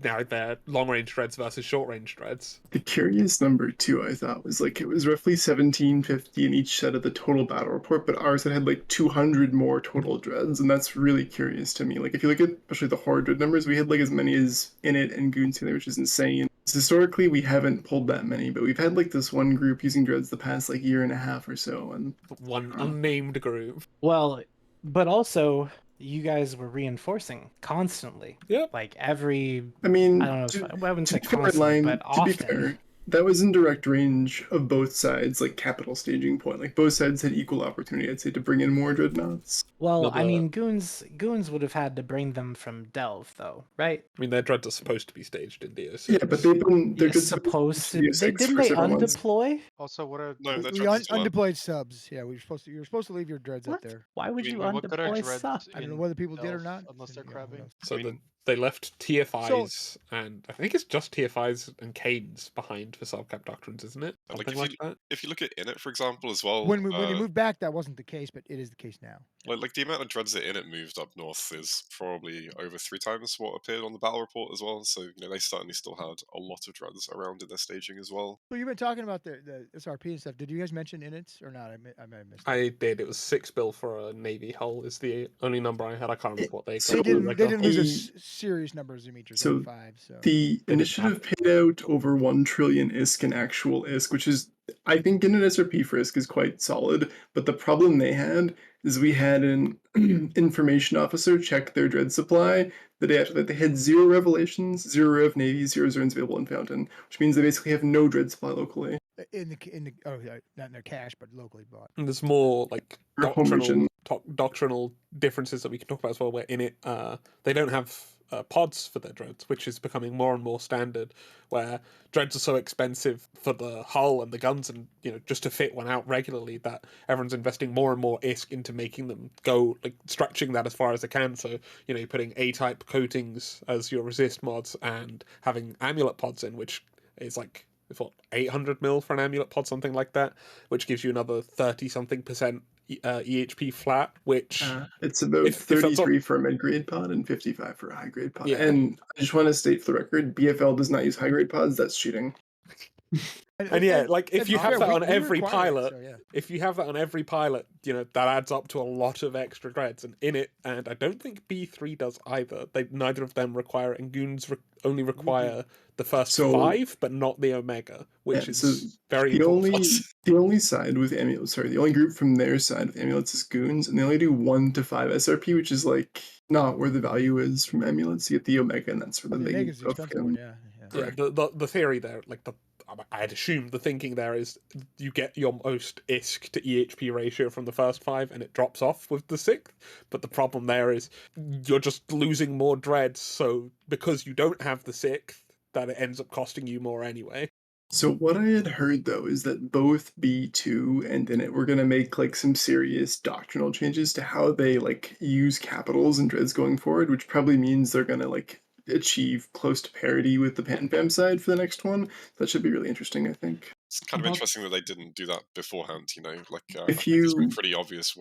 now they're long range dreads versus short range dreads. The curious number too, I thought, was like it was roughly 1750 in each set of the total battle report, but ours had like 200 more total dreads, and that's really curious to me. Like if you look at especially the horde dread numbers, we had like as many as Init and Goon Sailor, which is insane. Historically, we haven't pulled that many, but we've had like this one group using dreads the past like year and a half or so, and One unnamed group. Well, but also you guys were reinforcing constantly. Yep. Like every, I mean, I don't know if I wouldn't say to be fair, constantly, but to be often. fair, that was in direct range of both sides, like capital staging point. Like both sides had equal opportunity, I'd say, to bring in more dreadnoughts. Well, I mean, goons would have had to bring them from Delve, though, right? I mean, their dreads are supposed to be staged in DO6. Yeah, but they're just supposed to. DO6 Didn't for they several months. undeploy? Also, what are No, they're We dreads as well. undeployed subs. Yeah, you're supposed to leave your dreads up there. Why would you what good are undeploy dreads subs? I don't know in whether people did or Delph not. unless they're Yeah, who crabbing? knows? So I mean- they left TFIs and I think it's just TFIs and Canes behind for self-cap doctrines, isn't it? Like Something like that. if you look at Init, for example, as well. When you moved back, that wasn't the case, but it is the case now. Like the amount of dreads that Init moved up north is probably over 3 times what appeared on the battle report as well. So they certainly still had a lot of dreads around in their staging as well. So you've been talking about the SRP and stuff. Did you guys mention Inits or not? I might have missed it. I did. It was 6 bill for a Navy hull is the only number I had. I can't remember what they So got. They didn't lose a the- serious number of Zoom So like 5. So the initiative paid out over 1 trillion ISK in actual ISK, which is, I think, in an SRP for ISK is quite solid. But the problem they had is we had an information officer check their dread supply the day after that. They had 0 revelations, 0 rev navy, 0 Zurns available in Fountain, which means they basically have no dread supply locally. in the not in their cache, but locally bought. And there's more like Or home region. doctrinal differences that we can talk about as well. Where in it, they don't have pods for their dreads, which is becoming more and more standard. Where dreads are so expensive for the hull and the guns, and just to fit one out regularly, that everyone's investing more and more ISK into making them go, like stretching that as far as they can. So you're putting A-type coatings as your resist mods and having amulet pods in, which is like, it's what, 800 mil for an amulet pod, something like that, which gives you another 30-something% EHP flat, which it's about if that's 33 for a mid-grade pod and 55 for a high-grade pod. Yeah. And I just want to state for the record, BFL does not use high-grade pods. That's cheating. And yeah, like if you have that on every require it, pilot, so, yeah. if you have that on every pilot, that adds up to a lot of extra dreads. And in it, and I don't think B3 does either. Neither of them require it, and goons only require the first 5, but not the Omega, which is very important. The only side with amulets, the only group from their side with amulets is goons, and they only do 1 to 5 SRP, which is like not where the value is from amulets. You get the Omega, and that's where the big Omega's the expensive one, yeah. Yeah, the theory there, I'd assume the thinking there is you get your most ISK to EHP ratio from the first 5 and it drops off with the 6th. But the problem there is you're just losing more dreads, so because you don't have the 6th, that it ends up costing you more anyway. So what I had heard though is that both B2 and Init were gonna make like some serious doctrinal changes to how they like use capitals and dreads going forward, which probably means they're gonna like achieve close to parity with the PanFam side for the next one. That should be really interesting, I think. It's kind of interesting that they didn't do that beforehand. If I think you- it's been pretty obvious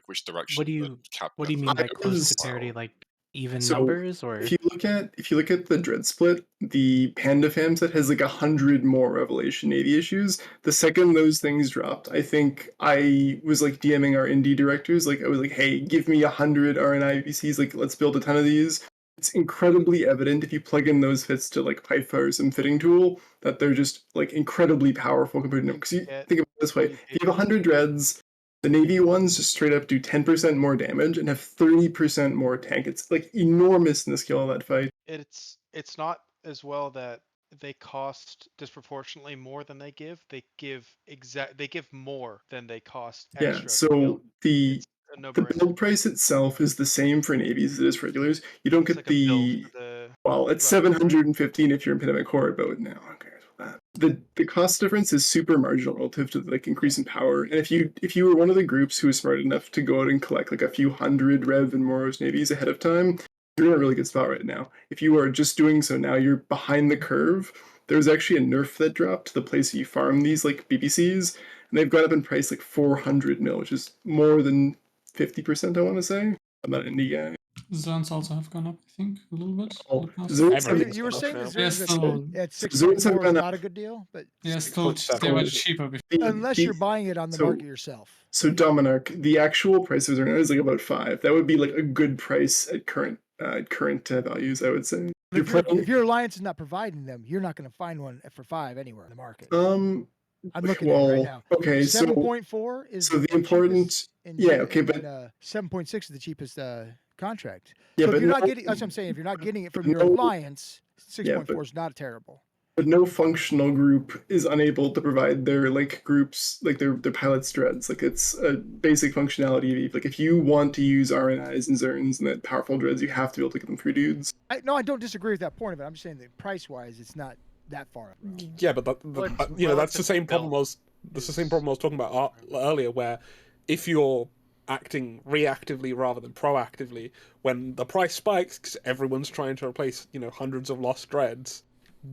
which direction. What do you mean by close to parity? Like even numbers, or if you look at the dread split, the Panda fam set has like 100 more Revelation Navy issues. The second those things dropped, I think I was like DMing our indie directors, like I was like, hey, give me 100 RNI VCs, like let's build a ton of these. It's incredibly evident if you plug in those fits to like PyFa or some fitting tool that they're just like incredibly powerful compared to them. Because you think of it this way: if you have 100 dreads, the Navy ones just straight up do 10% more damage and have 30% more tank. It's like enormous in the scale of that fight. It's not as well that they cost disproportionately more than they give. They give more than they cost extra. Yeah, so the no build price itself is the same for navies as it is for regulars. You don't get well, it's 715 if you're in Pandemic Horde, but no, okay. The cost difference is super marginal relative to the like increase in power. And if you were one of the groups who was smart enough to go out and collect like a few hundred Rev and Moros navies ahead of time, you're in a really good spot right now. If you are just doing so now, you're behind the curve. There's actually a nerf that dropped to the place you farm these like BBCs, and they've gone up in price like 400 mil, which is more than 50%, I want to say. I'm not an indie guy. Zurns also have gone up, I think, a little bit. You were saying that Yes, at 6.4 is not a good deal, but still they were cheaper before. Unless you're buying it on the market yourself. So Dominik, the actual price of Zurns is like about 5. That would be like a good price at current values, I would say. If your alliance is not providing them, you're not going to find one for 5 anywhere in the market. I'm looking at it right now. Okay, 7.4 is so the cheapest important, in, yeah, okay, but 7.6 is the cheapest contract. Yeah, so but if you're not no- getting, that's what I'm saying. If you're not getting it from but your no- alliance, 6.4 but- is not terrible. but no functional group is unable to provide their like groups, like their pilot dreads. Like it's a basic functionality of Eve. Like if you want to use RNIs and Zurns and that powerful dreads, you have to be able to get them through dudes. No, I don't disagree with that point of it. I'm just saying that price-wise, it's not that far up. Yeah, but that's the same problem I was talking about earlier, where if you're acting reactively rather than proactively, when the price spikes because everyone's trying to replace hundreds of lost dreads,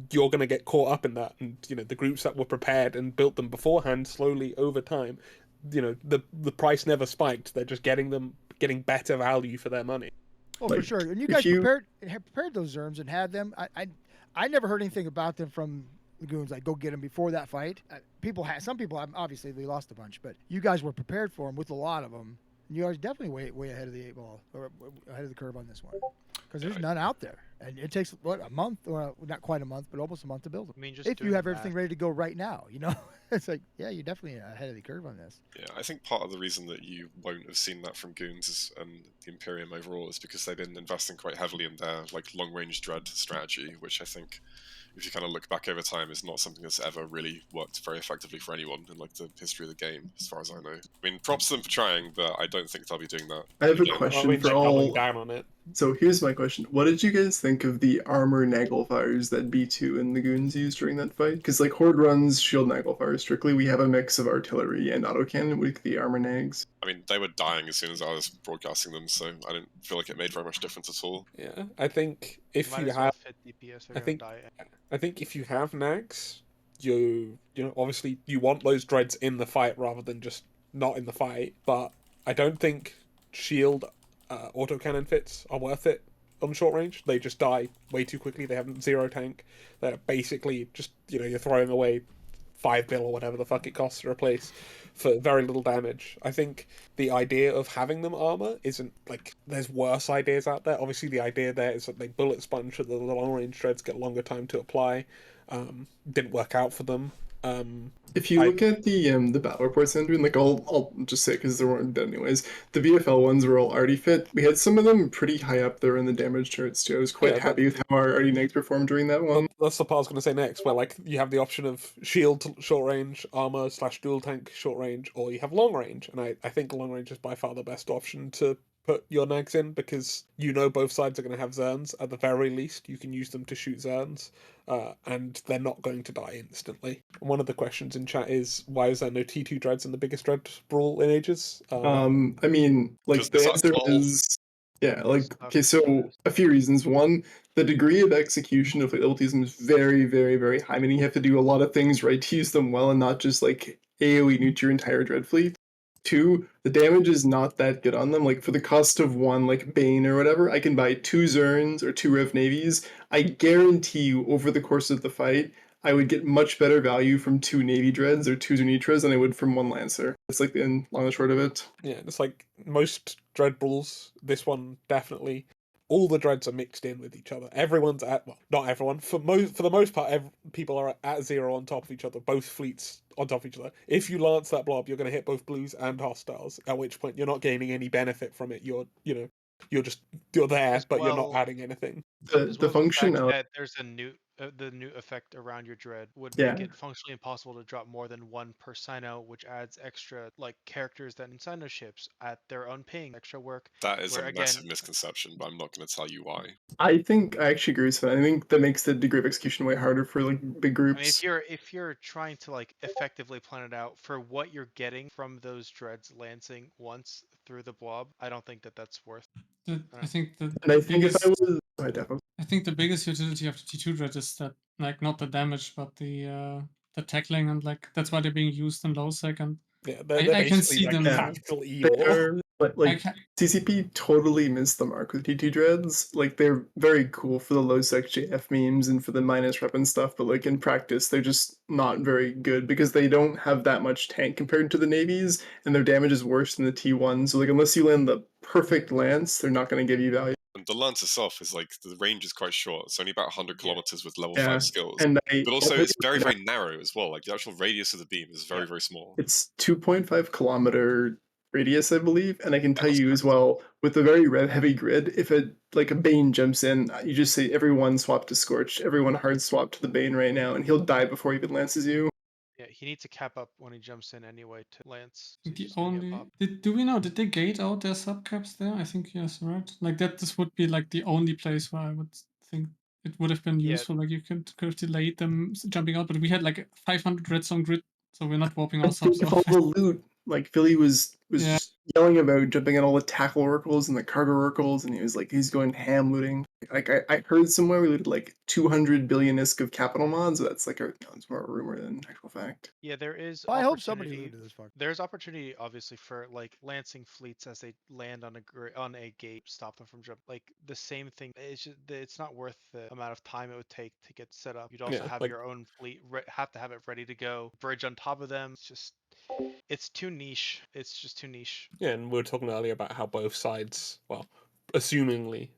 you're going to get caught up in that. And the groups that were prepared and built them beforehand, slowly over time, the price never spiked. They're just getting better value for their money. Oh, for sure. And you guys prepared those Zurns and had them. I never heard anything about them from Lagoons, like go get them before that fight. Some people obviously they lost a bunch, but you guys were prepared for them with a lot of them. And you guys definitely way ahead of the 8 ball, or ahead of the curve on this one, because there's none out there, and it takes a month, or not quite a month, but almost a month to build them. I mean, just if you have everything ready to go right now, it's like, yeah, you're definitely ahead of the curve on this. Yeah, I think part of the reason that you won't have seen that from Goons and the Imperium overall is because they've been investing quite heavily in their long-range dread strategy, which I think, if you kind of look back over time, is not something that's ever really worked very effectively for anyone in the history of the game, as far as I know. I mean, props to them for trying, but I don't think they'll be doing that. I have a question for all. Down on it. So here's my question: what did you guys think of the armor Naglfars that B2 and the Goons used during that fight? Because Horde runs shield Naglfars strictly. We have a mix of artillery and autocannon with the armor Nags. I mean, they were dying as soon as I was broadcasting them, so I didn't feel like it made very much difference at all. Yeah, I think if you have, I think if you have nags, you obviously you want those dreads in the fight rather than just not in the fight. But I don't think shield autocannon fits are worth it on short range. They just die way too quickly. They have 0 tank. They're basically just you're throwing away 5 bill or whatever the fuck it costs to replace for very little damage. I think the idea of having them armor isn't there's worse ideas out there. Obviously the idea there is that they bullet sponge so that the long range dreads get longer time to apply. Didn't work out for them. If you look at the battle reports, Andrew, and I'll just say because there weren't dead anyways, the VFL ones were all arty fit. We had some of them pretty high up there in the damage charts too. I was quite happy with how our arty nags performed during that one. That's the part I was going to say next, where you have the option of shield short range, armor / dual tank short range, or you have long range, and I think long range is by far the best option to put your nags in, because both sides are going to have Zurns. At the very least, you can use them to shoot Zurns, and they're not going to die instantly. And one of the questions in chat is, why is there no T2 dreads in the biggest dread brawl in ages? I mean, the answer is, okay, so a few reasons. One, the degree of execution of abilities is very, very, very high. I mean, you have to do a lot of things right to use them well and not just AoE nuke your entire dread fleet. 2, the damage is not that good on them. For the cost of 1, Bane or whatever, I can buy 2 Zurns or 2 Rev Navies. I guarantee you, over the course of the fight, I would get much better value from 2 Navy Dreads or 2 Zunitras than I would from 1 Lancer. That's the long and short of it. Yeah, it's most Dread Brawls, this one definitely. All the dreads are mixed in with each other. Everyone's not everyone. For the most part, people are at 0 on top of each other. Both fleets on top of each other. If you lance that blob, you're going to hit both blues and hostiles. At which point, you're not gaining any benefit from it. You're there, but you're not adding anything. The functionality. That there's the new effect around your dread would make it functionally impossible to drop more than 1 per Sino, which adds extra characters that in Sino ships at their own ping, extra work. That is a massive misconception, but I'm not going to tell you why. I think I actually agree with that. I think that makes the degree of execution way harder for big groups. I mean, if you're trying to effectively plan it out for what you're getting from those dreads lancing once through the blob, I don't think that's worth. I think the I think the biggest utility of the T2 dread is that not the damage but the tackling, and that's why they're being used in low sec, and I can see them. CCP totally missed the mark with T2 dreads. They're very cool for the low sec JF memes and for the minus rep and stuff, but in practice they're just not very good because they don't have that much tank compared to the navies, and their damage is worse than the T1. So unless you land the perfect lance, they're not going to give you value. And the lance itself is like, the range is quite short. It's only about 100 kilometers with level 5 skills. And But also, it's very, very narrow as well. Like, the actual radius of the beam is very, very small. It's 2.5 kilometer radius, I believe, and I can tell you as well, with a very heavy grid, if a Bane jumps in, you just say everyone swap to Scorch, everyone hard swap to the Bane right now, and he'll die before he even lances you. Yeah, he needs to cap up when he jumps in anyway to lance. So The only do we know, did they gate out their subcaps there? I think yes, right? Like that, this would be like the only place where I would think it would have been useful. Like you could have delayed them jumping out, but we had like 500 redstone grid, so we're not warping ourselves If off. all the loot, like Philly was just yelling about jumping on all the tackle oracles and the cargo oracles, and he was like, he's going ham looting. Like I heard somewhere we looted like 200 billion ISK of capital mods. So that's like it's more a rumor than actual fact. Yeah, there is. Well, I hope somebody looted this fucker. There's opportunity, obviously, for like lancing fleets as they land on a gate, stop them from jump. Like the same thing. It's not worth the amount of time it would take to get set up. You'd also have your own fleet, have to have it ready to go, bridge on top of them. It's too niche. It's just too niche. Yeah, and we were talking earlier about how both sides, well, assumed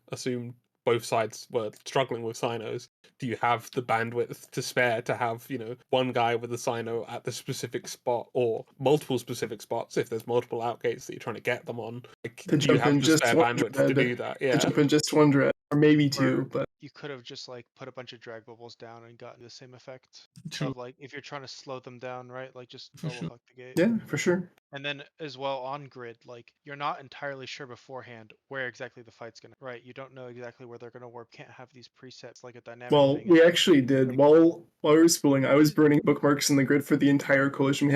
both sides were struggling with Sinos. Do you have the bandwidth to spare to have, one guy with a Sino at the specific spot or multiple specific spots if there's multiple outgates that you're trying to get them on? Like, do you have the spare bandwidth to do that? Yeah. To jump in just one dread, or maybe two, but you could have just like put a bunch of drag bubbles down and gotten the same effect. True. Of, like if you're trying to slow them down, right? Like just fuck the gate. Yeah, for sure. And then as well on grid, like you're not entirely sure beforehand where exactly the fight's gonna. Right, you don't know exactly where they're gonna warp. Can't have these presets like a dynamic. Well, thing. we actually did. While we were spooling, I was burning bookmarks in the grid for the entire coalition. We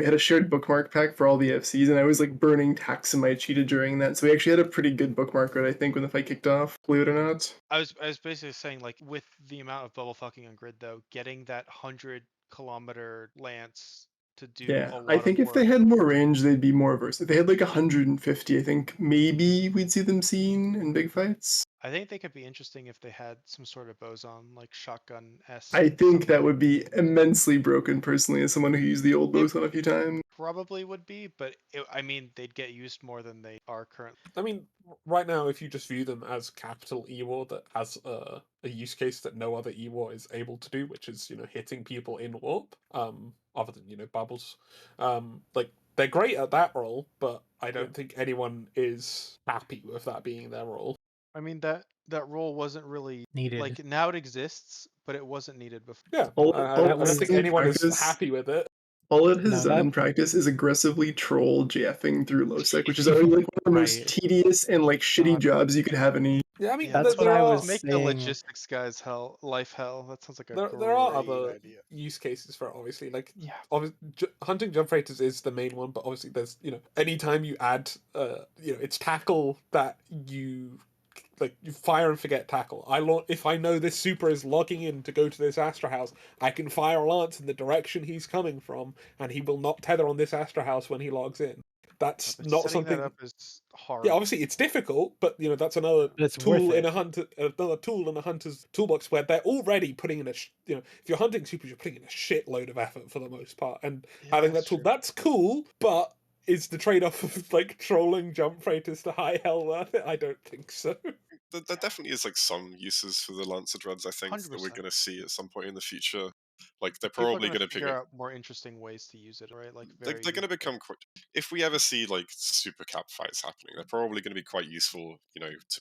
had a shared bookmark pack for all the FCs, and I was like burning tax in my cheetah during that. So we actually had a pretty good bookmark grid, I think, when the fight kicked off. Believe it or not. I was basically saying, like, with the amount of bubble fucking on grid though, getting that 100-kilometer lance to do a lot I think of if they had more range, they'd be more versatile. If they had like 150, I think maybe we'd see them seen in big fights. I think they could be interesting if they had some sort of boson, like shotgun S. I think that would be immensely broken, personally, as someone who used the old boson a few times. Probably would be, but I mean, they'd get used more than they are currently. I mean, right now, if you just view them as capital E-War that has a use case that no other E-War is able to do, which is, hitting people in warp, other than, bubbles, like, they're great at that role, but I don't think anyone is happy with that being their role. I mean, that role wasn't really needed. Like, now it exists, but it wasn't needed before. Yeah, I don't think anyone is happy with it. All it has done in practice is aggressively troll JFing through LowSec, which is already like one of the most tedious and like shitty jobs you could have any. Yeah, I mean, that's what I was make saying. the logistics guys life hell. That sounds like a there are other idea. use cases for it, obviously. Like, hunting jump freighters is the main one, but obviously there's anytime you add it's tackle that you fire and forget tackle. If I know this super is logging in to go to this Astra house, I can fire a lance in the direction he's coming from, and he will not tether on this Astra house when he logs in. That's not something. That up is hard. Yeah, obviously it's difficult, but that's another tool in a hunter's toolbox where they're already putting in if you're hunting supers, you're putting in a shitload of effort for the most part, and having that tool, that's cool, but is the trade-off of trolling jump freighters to high hell worth it? I don't think so. There definitely is some uses for the Lancer Dreads, I think, 100%. that we're going to see at some point in the future. They're People probably going to figure out more interesting ways to use it, right? They're going to become quite. If we ever see super cap fights happening, they're probably going to be quite useful.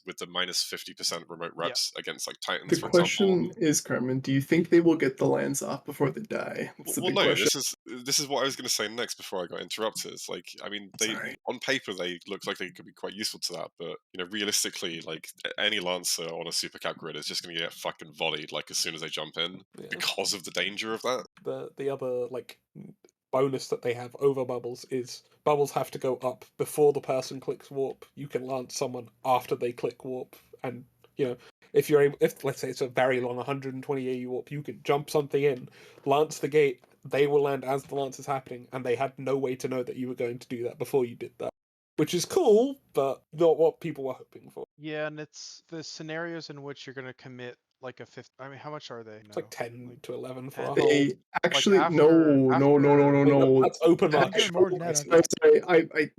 With the minus 50% remote reps against Titans. The for question example. is, Carmen, do you think they will get the lance off before they die? No. This is what I was going to say next before I got interrupted. On paper they look like they could be quite useful to that, but realistically, any lancer on a super cap grid is just going to get fucking volleyed as soon as they jump in because of the danger of that. The other bonus that they have over bubbles is bubbles have to go up before the person clicks warp. You can lance someone after they click warp, and if let's say it's a very long 120 AU warp, you can jump something in, lance the gate, they will land as the lance is happening, and they had no way to know that you were going to do that before you did that. Which is cool, but not what people were hoping for. Yeah, and it's the scenarios in which you're going to commit a fifth. I mean, how much are they? It's 10 to 11 for a whole. They actually no. That's open market. I'm sorry.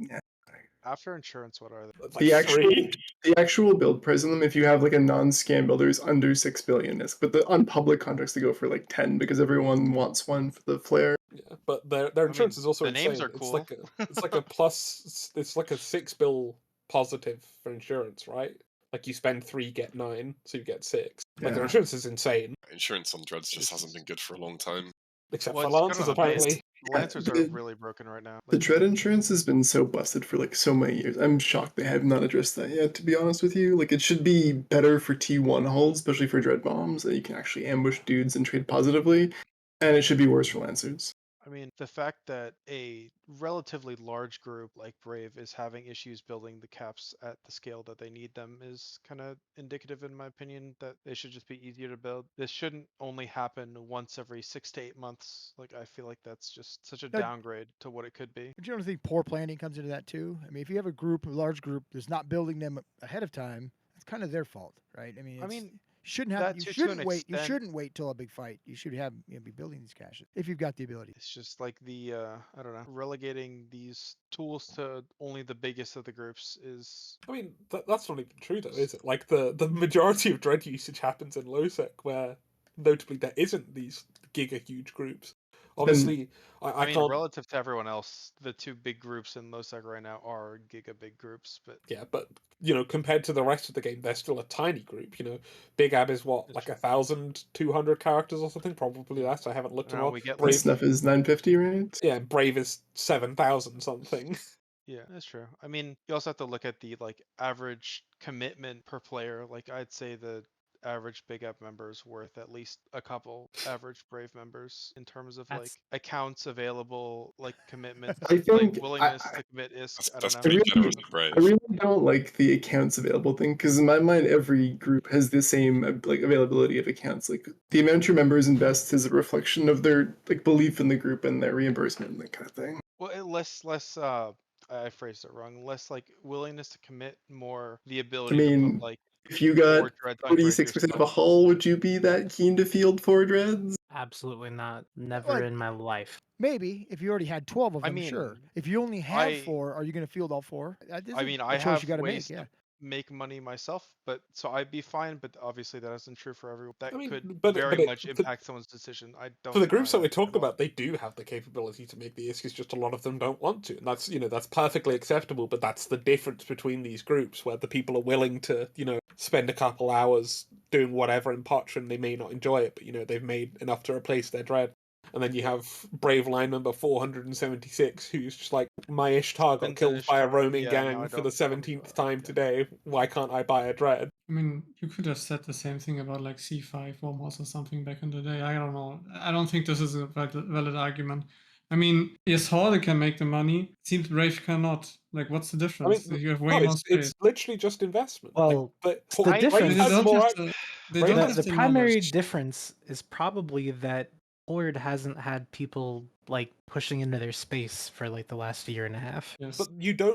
After insurance, what are they? It's The like actual 3. the actual build price on them, if you have like a non-scam builder, is under 6 billion. But the on public contracts they go for like 10 because everyone wants one for the flare. Yeah, but their insurance is also the names insane. are cool. It's like a plus. It's like a 6 bill positive for insurance, right? Like you spend 3, get 9, so you get 6. Like their Yeah. insurance is insane. Insurance on dreads just hasn't been good for a long time. Except Well, for it's good Lancers, on the base. apparently. Lancers are really broken right now. The dread insurance has been so busted for like so many years. I'm shocked they have not addressed that yet, to be honest with you. Like it should be better for T1 hulls, especially for dread bombs, that you can actually ambush dudes and trade positively. And it should be worse for Lancers. I mean, the fact that a relatively large group like Brave is having issues building the caps at the scale that they need them is kind of indicative, in my opinion, that they should just be easier to build. This shouldn't only happen once every 6 to 8 months. Like, I feel like that's just such a downgrade to what it could be. But you don't think poor planning comes into that too? I mean, if you have a large group that's not building them ahead of time, it's kind of their fault, right? I mean, you shouldn't have. You shouldn't wait. You shouldn't wait till a big fight. You should have be building these caches if you've got the ability. It's just like the I don't know, relegating these tools to only the biggest of the groups is. I mean, that's not even true though, is it? Like the majority of dread usage happens in low sec, where notably there isn't these giga huge groups. Obviously, I mean, can't. relative to everyone else, the 2 big groups in low sec right now are giga big groups, but yeah, but compared to the rest of the game, they're still a tiny group. Big Ab is what, like 1,200 characters or something, probably less. I haven't looked at all. Brave Snuff is 950, right? Yeah, Brave is 7,000 something. Yeah, that's true. I mean, you also have to look at the average commitment per player. Like I'd say the average Big App member is worth at least a couple average Brave members in terms of like accounts available, like commitment, I think willingness to commit ISK. That's pretty generous of Brave. I really don't like the accounts available thing because in my mind, every group has the same like availability of accounts. Like the amount your members invest is a reflection of their like belief in the group and their reimbursement and that kind of thing. Well, less I phrased it wrong. Less like willingness to commit, more the I ability to mean, put like if you more got dreads on grid 46% of a yourself. hull, would you be that keen to field 4 dreads? Absolutely not. Never in my life. Maybe if you already had 12 of them, I mean, sure. If you only have 4, are you going to field all 4? I mean, I a choice have you got to ways make. Yeah. to make money myself, but so I'd be fine. But obviously, that isn't true for everyone. That could very much impact someone's decision. I don't. For the groups that deny we that talked at all. about, they do have the capability to make the ISK. It's just a lot of them don't want to, and that's perfectly acceptable. But that's the difference between these groups, where the people are willing to spend a couple hours doing whatever in Potch, and they may not enjoy it, but they've made enough to replace their dread. And then you have Brave line number 476, who's just like, my Ishtar got killed by a roaming gang for the 17th time today. Why can't I buy a dread? I mean, you could have said the same thing about like C5 Wormhouse or something back in the day. I don't know. I don't think this is a valid argument. I mean, yes, Horde can make the money. It seems Brave cannot. Like, what's the difference? You have way more space. It's literally just investment. Well, but the difference. The primary difference is probably that Horde hasn't had people like pushing into their space for like the last year and a half. Yes. But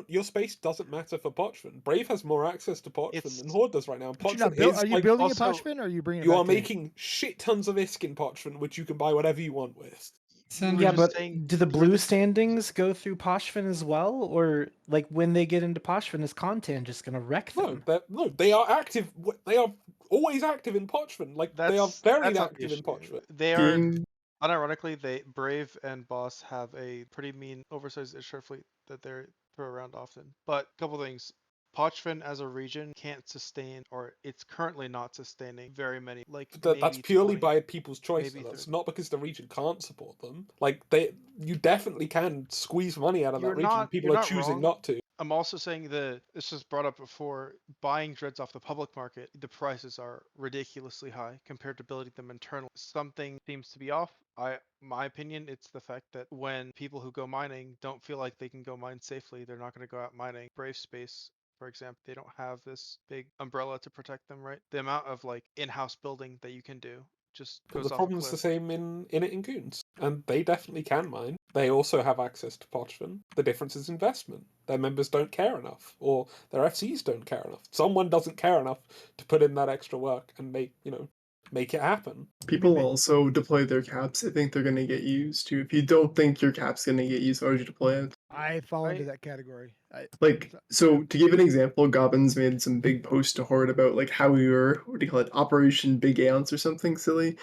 your space doesn't matter for Pochman. Brave has more access to Pochman than Horde does right now. Are you building a Pochman or are you bringing it You back are to- making shit tons of ISK in Pochman, which you can buy whatever you want with. Yeah, but do the blue standings go through Pochvan as well, or like when they get into Pochvan, is Contan just gonna wreck them? No, they are active. They are always active in Pochvan. Like they are very active in Pochvan. They are. Unironically, Brave and Boss have a pretty mean, oversized Ishtar fleet that they throw around often. But a couple things. Pochvan as a region can't sustain, or it's currently not sustaining very many. That's purely by people's choice. That's not because the region can't support them. Like you definitely can squeeze money out of that region. People are choosing not to. I'm also saying this was brought up before, buying dreads off the public market, the prices are ridiculously high compared to building them internally. Something seems to be off. My opinion, it's the fact that when people who go mining don't feel like they can go mine safely, they're not going to go out mining. Brave space, for example, they don't have this big umbrella to protect them, right? The amount of like in-house building that you can do just goes But the off a problem's cliff. the same in it in Goons, and they definitely can mine. They also have access to Pochvan. The difference is investment. Their members don't care enough, or their FCs don't care enough. Someone doesn't care enough to put in that extra work and make make it happen. People also deploy their caps. I think they're going to get used too. If you don't think your cap's going to get used, why would you deploy it? I fall into that category. So to give an example, Gobbins made some big post to Horde about like how we were, what do you call it, Operation Big Ounce or something silly.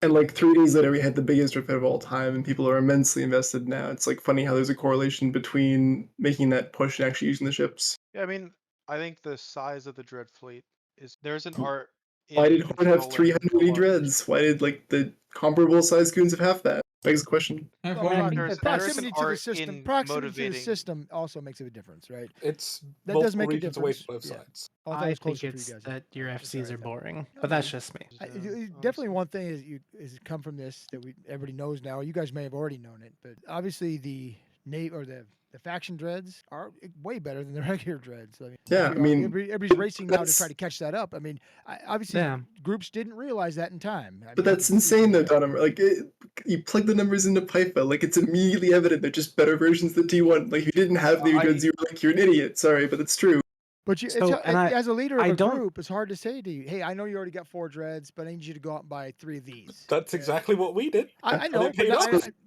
And like 3 days later, we had the biggest drip of all time, and people are immensely invested now. It's like funny how there's a correlation between making that push and actually using the ships. Yeah, I mean, I think the size of the Dread fleet is there's an art Why in did Horde have controlling 380 the dreads? Why did like the comparable size goons have half that? Begs the question. Well, I mean, There's proximity an to the art system. in Proximity to the motivating. system also makes a difference, right? It's that does multiple make a regions away difference. from both Yeah. sides. Oh, I thought it I was think closer for you it's guys. that your FCs are boring, No, but that's dude. just me. Definitely one thing is come from this that everybody knows now. You guys may have already known it, but obviously the faction dreads are way better than the regular dreads. I mean, Yeah, I mean, everybody's racing now to try to catch that up. I mean, obviously groups didn't realize that in time. But that's insane though, Donham. Like, you plug the numbers into Python, like it's immediately evident they're just better versions of the T1. Like, if you didn't have the dreads, you were like, you're an idiot. Sorry, but it's true. But as a leader of a group, it's hard to say to you, hey, I know you already got 4 dreads, but I need you to go out and buy 3 of these. That's exactly what we did. I know,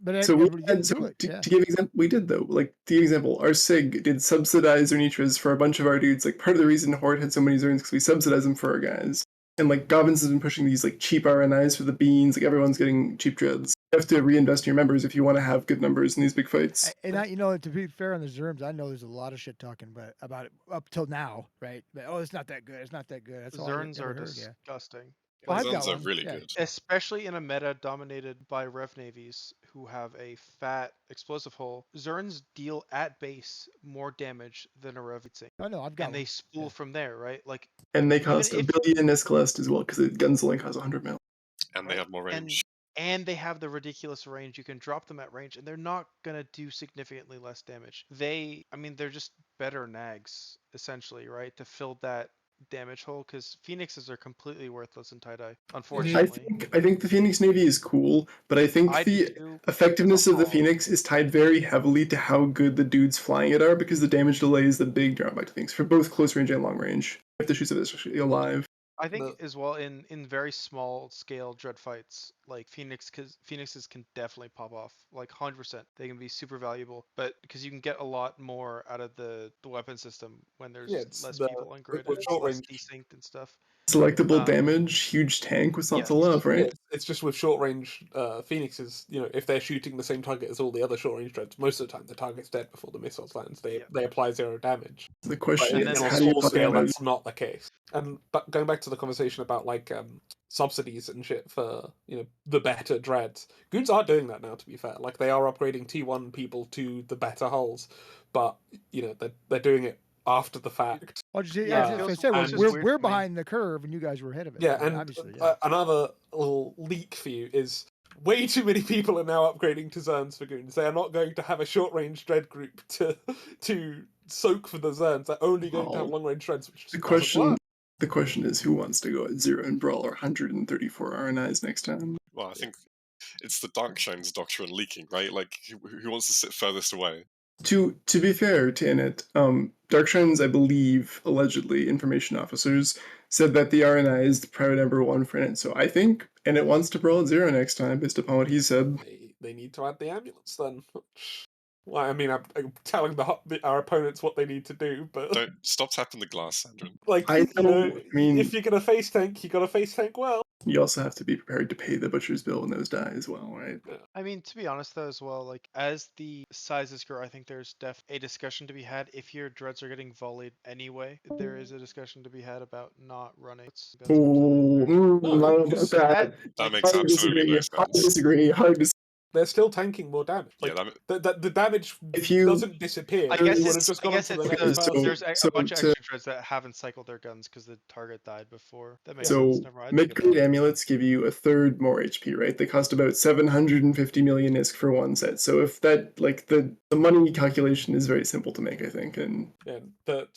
but So we everybody had, didn't do it. to give an example, we did though. Like, to give an example, our SIG did subsidize Zernitras for a bunch of our dudes. Like, part of the reason Horde had so many Zerns because we subsidized them for our guys. And like Gobbins has been pushing these like cheap RNIs for the beans. Like everyone's getting cheap dreads. You have to reinvest in your members if you want to have good numbers in these big fights. And to be fair on the Zurns, I know there's a lot of shit talking about it up till now, right? But, it's not that good. It's not that good. That's all Zurns I are ever heard, disgusting. Well, I've got Zurns are one, really good. Especially in a meta dominated by Rev Navies who have a fat explosive hull. Zurns deal at base more damage than a Rev Thing. I know, I've got And they spool from there, right? Like, and they cost $1 billion Escalest as well because the guns only cost 100 mil. And they have more range. And they have the ridiculous range. You can drop them at range, and they're not gonna do significantly less damage. They're just better nags essentially, right? To fill that damage hole, because Phoenixes are completely worthless in tie-dye, unfortunately. I think the Phoenix Navy is cool, but I think the effectiveness of the Phoenix is tied very heavily to how good the dudes flying it are, because the damage delay is the big drawback to things for both close range and long range. You have to shoot it especially alive. I think as well in very small scale dread fights, like Phoenixes can definitely pop off, like 100%. They can be super valuable, but because you can get a lot more out of the weapon system when there's less people on grid and it's less desynced and stuff. Selectable damage, huge tank. What's not to love, right? Yeah, it's just with short range Phoenixes, if they're shooting the same target as all the other short range dreads, most of the time the target's dead before the missiles lands. They apply 0 damage. The question is, on how do you small scale, play that's not the case. And going back to the conversation about like subsidies and shit for the better dreads, goons are doing that now. To be fair, like they are upgrading T1 people to the better hulls, but they're doing it after the fact. We're behind the curve, and you guys were ahead of it. Yeah, and obviously, another little leak for you is way too many people are now upgrading to Zurns for goons. They are not going to have a short range dread group to soak for the Zurns. They're only going to have long range dreads. Which the question is, who wants to go at 0 and Brawl or 134 RNIs next time? Well, I think it's the Darkshine's Doctrine leaking, right? Like, who wants to sit furthest away? To be fair to Init, Darkshine's, I believe, allegedly, information officers said that the RNI is the priority number 1 for Init. So I think Init wants to Brawl at 0 next time, based upon what he said. They need to add the ambulance then. Well, I mean, I'm telling our opponents what they need to do, but don't stop tapping the glass, Sandra. Like, if you're gonna face tank, you gotta face tank well. You also have to be prepared to pay the butcher's bill when those die as well, right? I mean, to be honest though, as well, like as the sizes grow, I think there's a discussion to be had. If your dreads are getting volleyed anyway, there is a discussion to be had about not running. I don't know about that. That makes absolutely no sense. Hard to disagree. They're still tanking more damage. Like, the damage doesn't disappear. I guess there's a bunch of extra dreads that haven't cycled their guns because the target died before. That makes sense. Never mind. Mid-grade amulets give you a third more HP, right? They cost about 750 million ISK for one set. So if that, like, the money calculation is very simple to make, I think. And no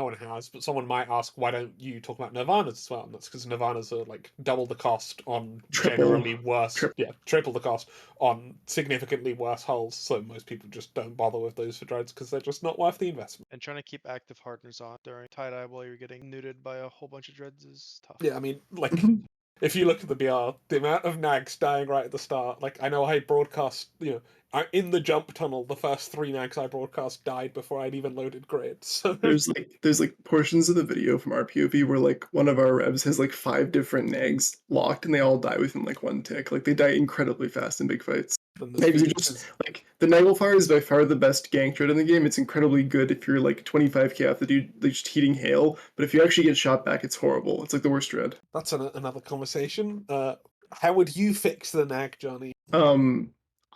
one has, but someone might ask, why don't you talk about Nirvanas as well? And that's because Nirvanas are like double the cost on generally worse. Triple the cost on significantly worse hulls, so most people just don't bother with those for dreads because they're just not worth the investment. And trying to keep active hardeners on during tie-dye while you're getting neuted by a whole bunch of dreads is tough. Yeah, I mean, like, If you look at the BR, the amount of nags dying right at the start, like I know I broadcast, in the jump tunnel, the first 3 nags I broadcast died before I'd even loaded grid. So there's like portions of the video from our POV where like one of our revs has like 5 different nags locked and they all die within like 1 tick. Like they die incredibly fast in big fights. Nags are just like the Naglfars is by far the best gank dread in the game. It's incredibly good if you're like 25k off the dude like just heating hail, but if you actually get shot back, it's horrible. It's like the worst dread. That's another conversation. How would you fix the nag, Johnny?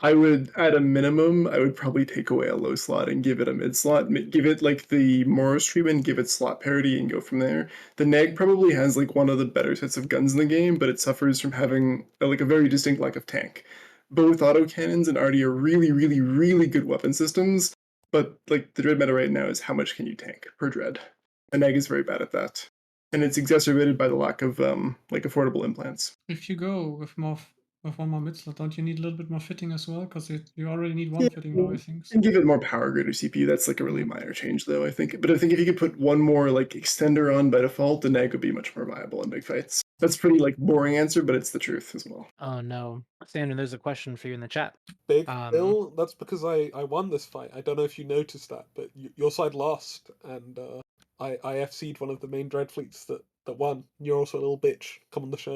I would, at a minimum, I would probably take away a low slot and give it a mid slot. Give it like the Moros treatment, give it slot parity, and go from there. The Nag probably has like one of the better sets of guns in the game, but it suffers from having like a very distinct lack of tank. Both autocannons and arty are really, really, really good weapon systems, but like the dread meta right now is how much can you tank per dread? The Nag is very bad at that, and it's exacerbated by the lack of like affordable implants. If you go with one more mid slot, don't you need a little bit more fitting as well? Because you already need one fitting now, I think. And give it more power grid or CPU. That's like a really minor change, though, I think. But I think if you could put one more like extender on by default, the Nag would be much more viable in big fights. That's pretty like boring answer, but it's the truth as well. Oh no, Sandra, there's a question for you in the chat. Big Bill, that's because I won this fight. I don't know if you noticed that, but your side lost, and I FC'd one of the main dread fleets that won. You're also a little bitch. Come on the show.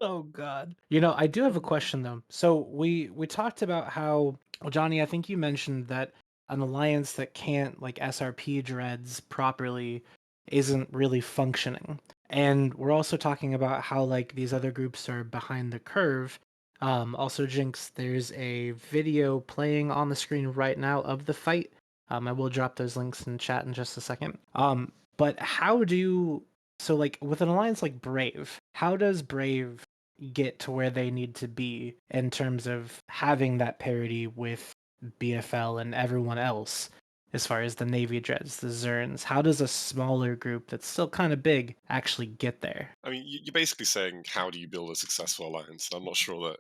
Oh God. I do have a question though. So we talked about how, well, Johnny, I think you mentioned that an alliance that can't like SRP dreads properly isn't really functioning. And we're also talking about how like these other groups are behind the curve. Also, Jinx, there's a video playing on the screen right now of the fight. I will drop those links in chat in just a second. But so like with an alliance like Brave, how does Brave get to where they need to be in terms of having that parity with BFL and everyone else as far as the Navy Dreads, the Zurns? How does a smaller group that's still kind of big actually get there? I mean, you're basically saying, how do you build a successful alliance? And I'm not sure that,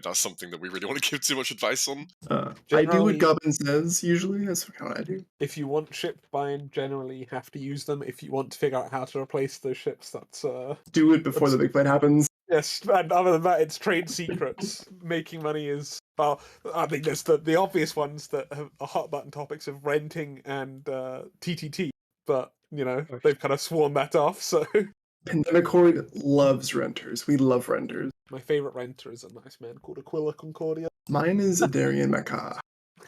that's something that we really want to give too much advice on. I do what Goblin says, usually. That's how I do. If you want ship buy-in, generally you have to use them. If you want to figure out how to replace those ships, that's... do it before the big fight happens. Yes, and other than that, it's trade secrets. Making money is... Well, I think there's the obvious ones that are hot button topics of renting and TTT, but, they've kind of sworn that off, so... Pandemic Horde loves renters. We love renters. My favourite renter is a nice man called Aquila Concordia. Mine is a Darian Macaw.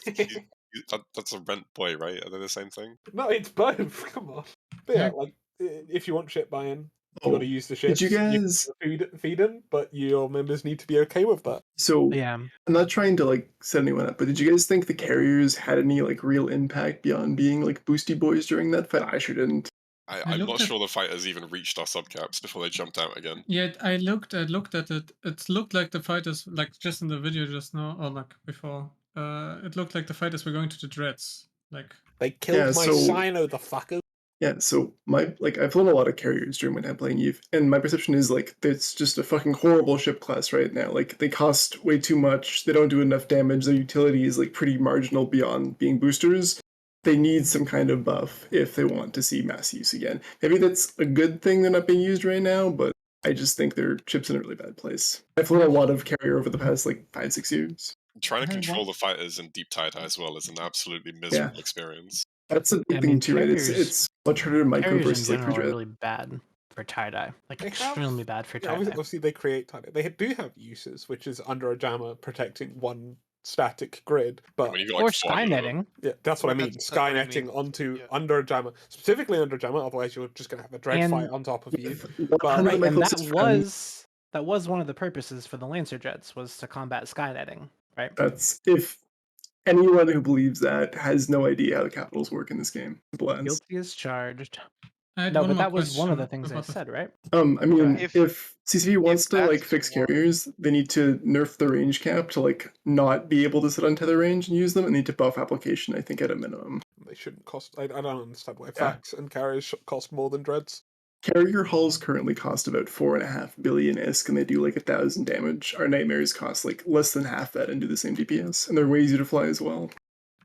That's a rent boy, right? Are they the same thing? No, it's both. Come on. But yeah, like, if you want ship buy-in, you got to use the ships. Did you guys feed them? But your members need to be okay with that. So yeah, I'm not trying to like set anyone up, but did you guys think the carriers had any like real impact beyond being like boosty boys during that fight? I sure didn't. I'm not sure the fighters even reached our subcaps before they jumped out again. Yeah, I looked at it. It looked like the fighters, like just in the video just now, or like before. It looked like the fighters were going to the dreads. Like they killed my Sino, the fuckers. Yeah, so I've flown a lot of carriers during my time playing Eve, and my perception is like it's just a fucking horrible ship class right now. Like they cost way too much, they don't do enough damage, their utility is like pretty marginal beyond being boosters. They need some kind of buff if they want to see mass use again. Maybe that's a good thing they're not being used right now, but I just think their ship's in a really bad place. I've flown a lot of carrier over the past like 5-6 years. Trying to control the fighters in deep tie as well is an absolutely miserable experience. That's a big thing too, right? It's much harder to micro versus like are really bad for tie-dye. Like extremely bad for tie-dye. Obviously they create tie-dye. They do have uses, which is under a jammer protecting one static grid, but or skynetting. Yeah, that's what I mean. Skynetting onto under a jammer, specifically under jammer. Otherwise, you're just going to have a dread fight on top of you. But, and that was one of the purposes for the Lancer Jets, was to combat skynetting. Right. That's if anyone who believes that has no idea how the capitals work in this game. Guilty as charged. No, but that was one of the things I said, right? I mean, if CCP wants to like fix carriers, they need to nerf the range cap to like not be able to sit on tether range and use them, and need to buff application, I think, at a minimum. They shouldn't cost. I don't understand why facts and carriers cost more than dreads. Carrier hulls currently cost about 4.5 billion ISK, and they do like 1,000 damage. Our nightmares cost like less than half that and do the same DPS, and they're way easier to fly as well.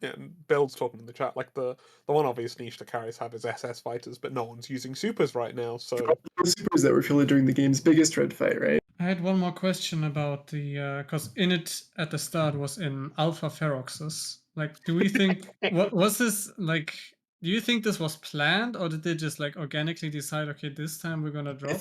Yeah, and Bill's talking in the chat, like the one obvious niche the carries have is SS fighters, but no one's using supers right now, so... The supers that were fielded during the game's biggest dread fight, right? I had one more question about the, because in it at the start was in Alpha Feroxes. Like, do we think, what was this, like, do you think this was planned, or did they just, like, organically decide, okay, this time we're gonna drop?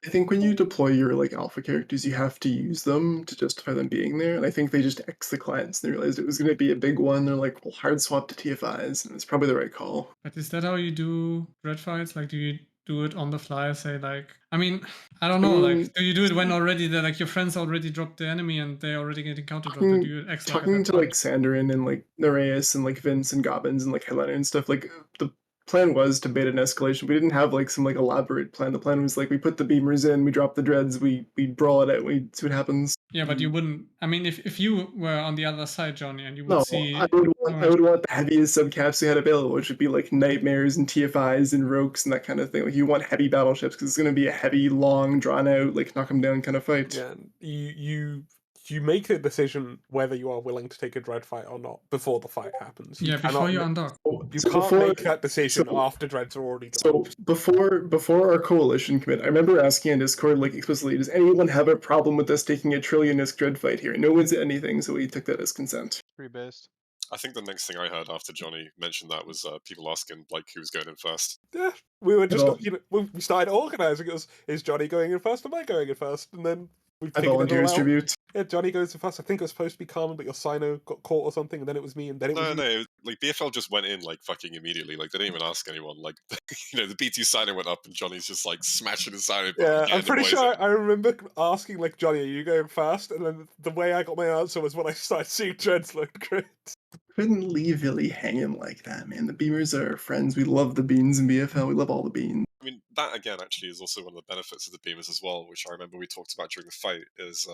I think when you deploy your like alpha characters, you have to use them to justify them being there. And I think they just X the clients and they realized it was going to be a big one. They're like, we'll hard swap to TFIs, and it's probably the right call. But is that how you do dread fights? Like, do you do it on the fly? Say like, I mean, I don't know. Like, do you do it when already your friends already dropped the enemy and they already getting counter dropped? Or do you X like Talking to like Sandarin and like Nereus and like Vince and Gobbins and like Headliner and stuff, like the plan was to bait an escalation. We didn't have like some like elaborate plan. The plan was like we put the beamers in, we drop the dreads, we brawl it out, we see what happens. Yeah, but you wouldn't. I mean, if you were on the other side, Johnny, and you would see, I would want the heaviest subcaps we had available, which would be like nightmares and TFIs and Rokes and that kind of thing. Like you want heavy battleships because it's going to be a heavy, long, drawn out, like knock them down kind of fight. Yeah, you make the decision whether you are willing to take a dread fight or not before the fight happens. Before you undock. You can't make that decision after dreads are already dropped. So before our coalition commit, I remember asking on Discord like explicitly, does anyone have a problem with us taking a trillionist dread fight here? No one said anything, so we took that as consent. Free-based. I think the next thing I heard after Johnny mentioned that was people asking like who was going in first. Yeah, we were just we started organizing. It was, is Johnny going in first? Am I going in first? And then we figured it all out. Yeah, Johnny goes in first. I think it was supposed to be Carmen, but your Sino got caught or something, and then it was me, and then it was No, like BFL just went in like fucking immediately. Like they didn't even ask anyone. Like the BT Sino went up, and Johnny's just like smashing his Sino. Yeah, I'm pretty sure I remember asking like Johnny, "Are you going first?" And then the way I got my answer was when I started seeing dreads look great. Couldn't leave Billy hanging like that, man. The Beamers are our friends. We love the beans in BFL. We love all the beans. I mean, that again actually is also one of the benefits of the Beamers as well, which I remember we talked about during the fight, is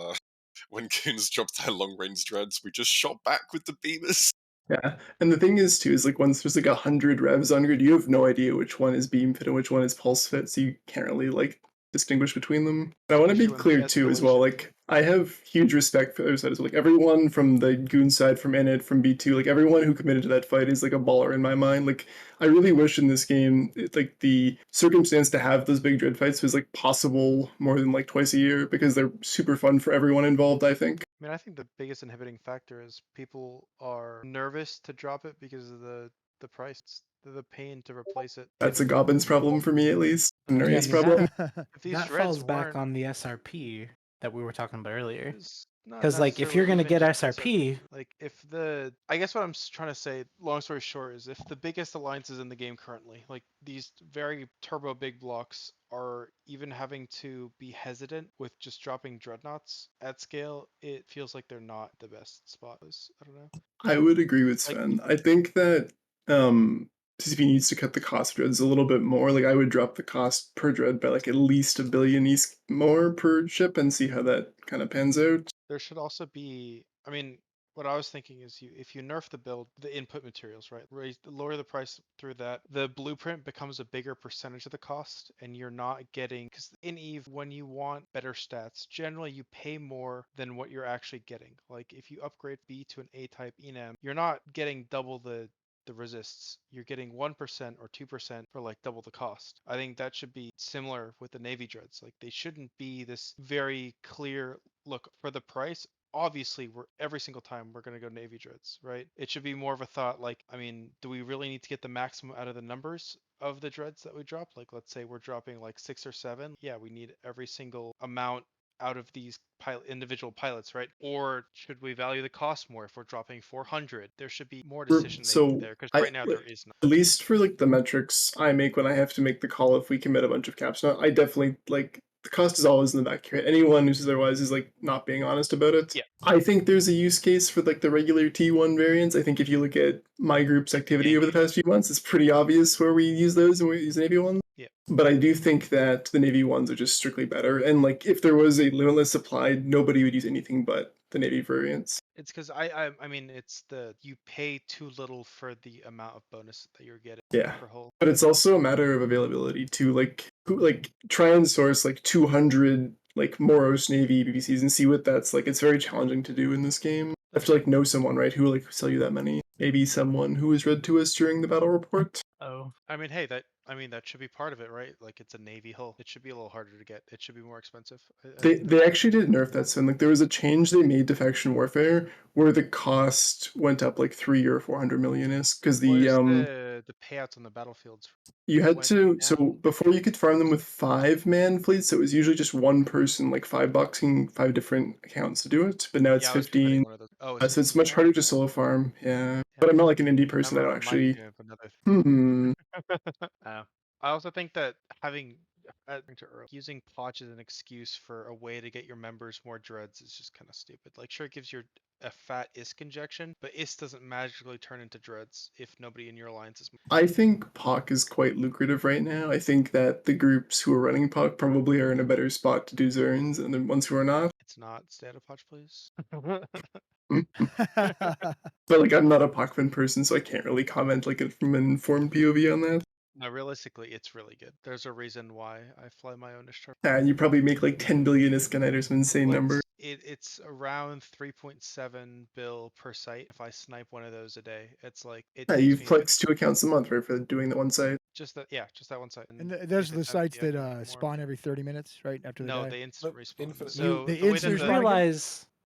when Goons dropped their long-range dreads, we just shot back with the Beamers. Yeah, and the thing is too, is like once there's like 100 revs on grid, you have no idea which one is beam fit and which one is pulse fit, so you can't really like distinguish between them. And I want to be clear too as well, like I have huge respect for the other side as well. Like everyone from the Goon side, from Init, from B2, like everyone who committed to that fight is like a baller in my mind. Like I really wish in this game, like the circumstance to have those big dread fights was like possible more than like twice a year, because they're super fun for everyone involved, I think. I mean, I think the biggest inhibiting factor is people are nervous to drop it because of the price, the pain to replace it. That's a Gobbins problem for me, at least. A Nereus problem. That falls back on the SRP that we were talking about earlier. Because like if you're gonna get SRP, like if I guess what I'm trying to say, long story short, is if the biggest alliances in the game currently, like these very turbo big blocks, are even having to be hesitant with just dropping dreadnoughts at scale, it feels like they're not the best spot. I don't know. I would agree with Sven. I think that CCP needs to cut the cost of dreads a little bit more. Like I would drop the cost per dread by like at least $1 billion more per ship and see how that kind of pans out. There should also be, I mean, what I was thinking is if you nerf the build, the input materials, right? Lower the price through that, the blueprint becomes a bigger percentage of the cost, and you're not getting, because in EVE, when you want better stats, generally you pay more than what you're actually getting. Like if you upgrade B to an A-type ENAM, you're not getting double the resists, you're getting 1% or 2% for like double the cost. I think that should be similar with the Navy dreads. Like they shouldn't be this very clear look for the price. Obviously, every single time we're going to go Navy dreads, right? It should be more of a thought like, I mean, do we really need to get the maximum out of the numbers of the dreads that we drop? Like, let's say we're dropping like 6 or 7. Yeah, we need every single amount out of these individual pilots, right? Or should we value the cost more if we're dropping 400? There should be more decision making there, because right now there is not. At least for like the metrics I make when I have to make the call if we commit a bunch of caps. Now, I definitely like the cost is always in the back here. Anyone who says otherwise is like not being honest about it. Yeah. I think there's a use case for like the regular T1 variants. I think if you look at my group's activity over the past few months, it's pretty obvious where we use those and we use Navy ones. Yeah. But I do think that the Navy ones are just strictly better. And like if there was a limitless supply, nobody would use anything but the Navy variants. It's because I mean it's you pay too little for the amount of bonus that you're getting. Yeah. Per hull. But it's also a matter of availability too. Like try and source like 200 like Moros Navy BBCs and see what that's like. It's very challenging to do in this game. have to like know someone, right? Who will like sell you that many? Maybe someone who was read to us during the battle report. Oh, I mean, hey, that should be part of it, right? Like it's a navy hull. It should be a little harder to get. It should be more expensive. I They think they actually did nerf that soon. Like there was a change they made to faction warfare where the cost went up like 300 or 400 million is because Where's the payouts on the battlefields? you had Went to so down. before you could farm them with 5-man fleets, so it was usually just one person like $5 5 different accounts to do it. But now it's Yeah, I was committing 15. one of those. Oh, it's So it's 15 much now? harder to Yeah. solo farm. Yeah, Yeah. but I'm not like an indie I person. I don't remember Mike actually. doing another. Hmm. I also think that having using Potch as an excuse for a way to get your members more dreads is just kind of stupid. Like, sure, it gives you a fat ISK injection, but ISK doesn't magically turn into dreads if nobody in your alliance is. I think POC is quite lucrative right now. I think that the groups who are running POC probably are in a better spot to do Zurns than the ones who are not. It's not. Stay out of Potch, please. But like, I'm not a POC person, so I can't really comment like from an informed POV on that. No, realistically, it's really good. There's a reason why I fly my own Ishtar. And you probably make like 10 billion Iskanite or some insane number. It's around 3.7 bill per site. If I snipe one of those a day, it's like it Yeah, takes you me flex 2 accounts a month, right, for doing the one site. just that one site. And if there's the it's sites empty, I that can make more. spawn every 30 minutes, right after they No, die. they instant respawn. infinite- So They the way instant that respawn again?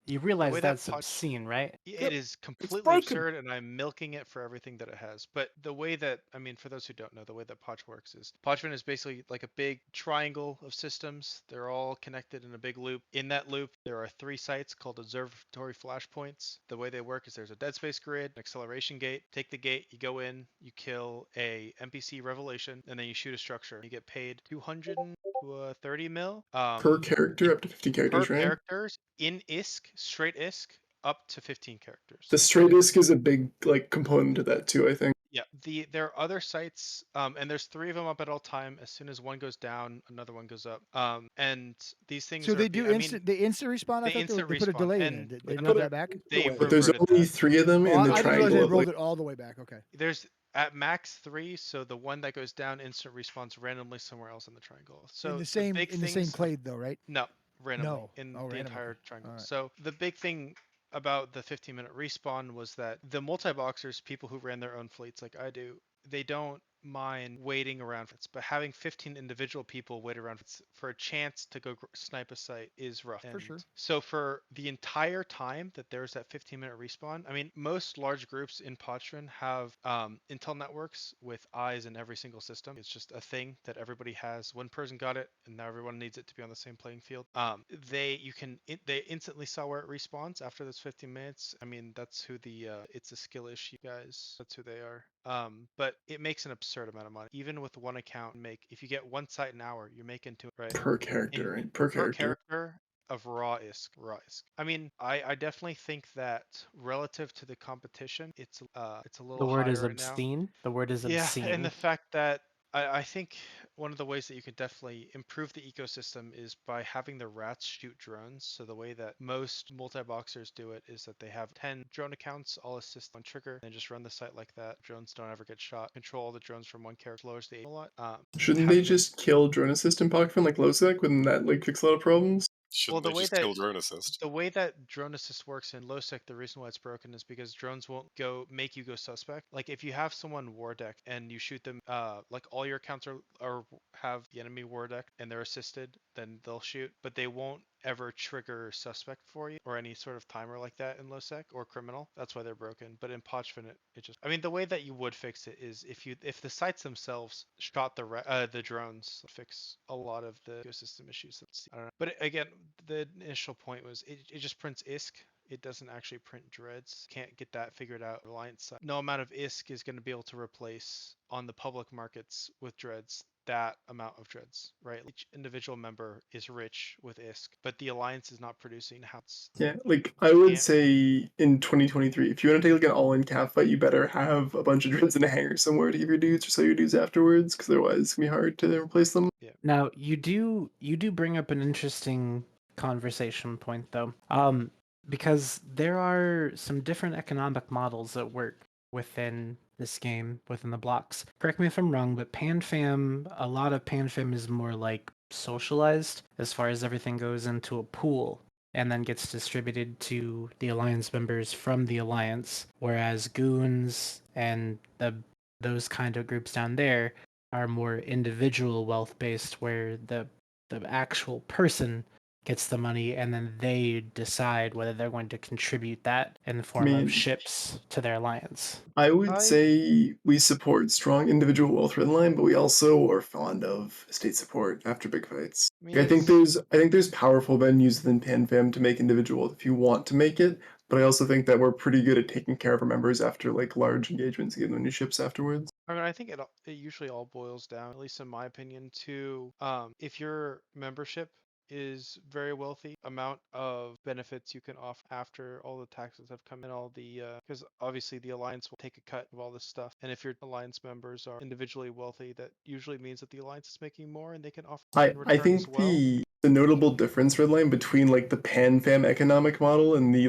You realize way that that's Potch- obscene, right? it is completely broken. absurd, and I'm milking it for everything that it has. But the way that, I mean, for those who don't know, the way that Potch works is Potchman is basically like a big triangle of systems. They're all connected in a big loop. In that loop, there are 3 sites called observatory flashpoints. The way they work is there's a dead space grid, an acceleration gate. Take the gate, you go in, you kill a NPC revelation, and then you shoot a structure. You get paid 200 to 30 mil Per character, up to 50 characters, per right? characters in ISK, straight ISK, up to 15 characters. The straight ISK is a big like component of that too, I think. Yeah, there are other sites, and there's 3 of them up at all time. As soon as one goes down, another one goes up. And these things So are. they do instant. They instant respawn. I thought they put a delay in there. They rolled that back. They But there's reverted only that. 3 of them in the I didn't realize triangle. they rolled it all the way back. Okay. There's at max 3, so the one that goes down instant respawns randomly somewhere else in the triangle. So in the same clade though, right? No, randomly No. in Oh, the random, entire okay. triangle. Alright. So the big thing about the 15-minute respawn was that the multi-boxers, people who ran their own fleets like I do, they don't mind waiting around for it, but having 15 individual people wait around for a chance to go snipe a site is rough. For sure. So for the entire time that there's that 15-minute respawn, I mean, most large groups in Potchman have Intel networks with eyes in every single system. It's just a thing that everybody has. One person got it, and now everyone needs it to be on the same playing field. They instantly saw where it respawns after those 15 minutes. I mean, that's who the it's a skill issue guys. That's who they are. But it makes an absurd amount of money. Even with one account, if you get one site an hour, you're making right Per character, right? Per character. of raw ISK. I mean, I definitely think that relative to the competition, it's a little The word higher is right now. obscene. The word is Yeah, obscene. and the fact that I think one of the ways that you could definitely improve the ecosystem is by having the rats shoot drones. So the way that most multi-boxers do it is that they have 10 drone accounts, all assist on trigger, and just run the site like that. Drones don't ever get shot. Control all the drones from one character, lowers the aim a lot. Shouldn't they just kill drone assist in Pokemon like Losec? Wouldn't that like fix a lot of problems? Shouldn't they just kill drone assist? The way that drone assist works in LowSec, the reason why it's broken is because drones won't make you go suspect. Like if you have someone war deck and you shoot them, like all your accounts have the enemy war deck and they're assisted, then they'll shoot, but they won't ever trigger suspect for you or any sort of timer like that in LowSec or criminal. That's why they're broken. But in Potchman, it just, I mean, the way that you would fix it is if the sites themselves shot the drones, fix a lot of the ecosystem issues. I don't know. But again, the initial point was it just prints ISK. It doesn't actually print dreads. Can't get that figured out. Reliance side. No amount of ISK is going to be able to replace on the public markets with dreads that amount of dreads, right? Each individual member is rich with ISK, but the alliance is not producing house. Yeah, like I would say in 2023, if you want to take like an all-in cap fight, you better have a bunch of dreads in a hangar somewhere to give your dudes or sell your dudes afterwards, because otherwise it's gonna be hard to replace them. Yeah. Now you do bring up an interesting conversation point though, because there are some different economic models that work within this game, within the blocks. Correct me if I'm wrong, but PanFam, a lot of PanFam is more like socialized as far as everything goes into a pool and then gets distributed to the Alliance members from the Alliance, whereas goons and those kind of groups down there are more individual wealth based, where the actual person gets the money and then they decide whether they're going to contribute that in the form of ships to their alliance. I would say we support strong individual wealth red line, but we also are fond of state support after big fights. I think there's powerful venues within PanFam to make individual if you want to make it, but I also think that we're pretty good at taking care of our members after like large engagements, giving them new ships afterwards. I mean, I think it usually all boils down, at least in my opinion, to if your membership is very wealthy, amount of benefits you can offer after all the taxes have come in, all the because obviously the alliance will take a cut of all this stuff, and if your alliance members are individually wealthy, that usually means that the alliance is making more and they can offer in return I think as well. the notable difference, Redline, between like the PanFam economic model and the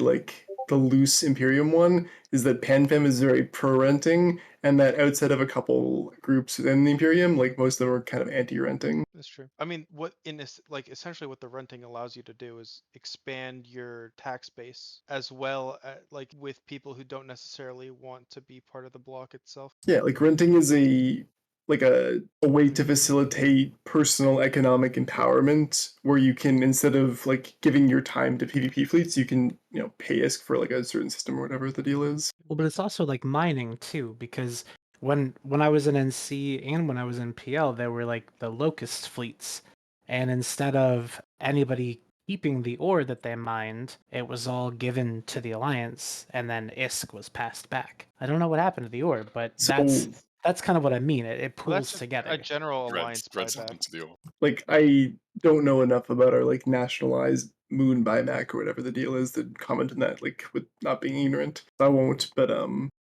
loose Imperium one is that PanFam is very pro-renting, and that outside of a couple groups within the Imperium, like most of them are kind of anti-renting. That's true. I mean, what in this, like, essentially what the renting allows you to do is expand your tax base as well, like with people who don't necessarily want to be part of the block itself. Yeah, like renting is a way to facilitate personal economic empowerment, where you can, instead of like giving your time to PvP fleets, you can pay ISK for like a certain system or whatever the deal is. Well, but it's also like mining too, because when I was in NC and when I was in PL, there were like the locust fleets, and instead of anybody keeping the ore that they mined, it was all given to the Alliance, and then ISK was passed back. I don't know what happened to the ore, but that's kind of what I mean. It pools together. A general alliance buyback. Like, I don't know enough about our like nationalized moon buyback or whatever the deal is to comment on that, like with not being ignorant. I won't, but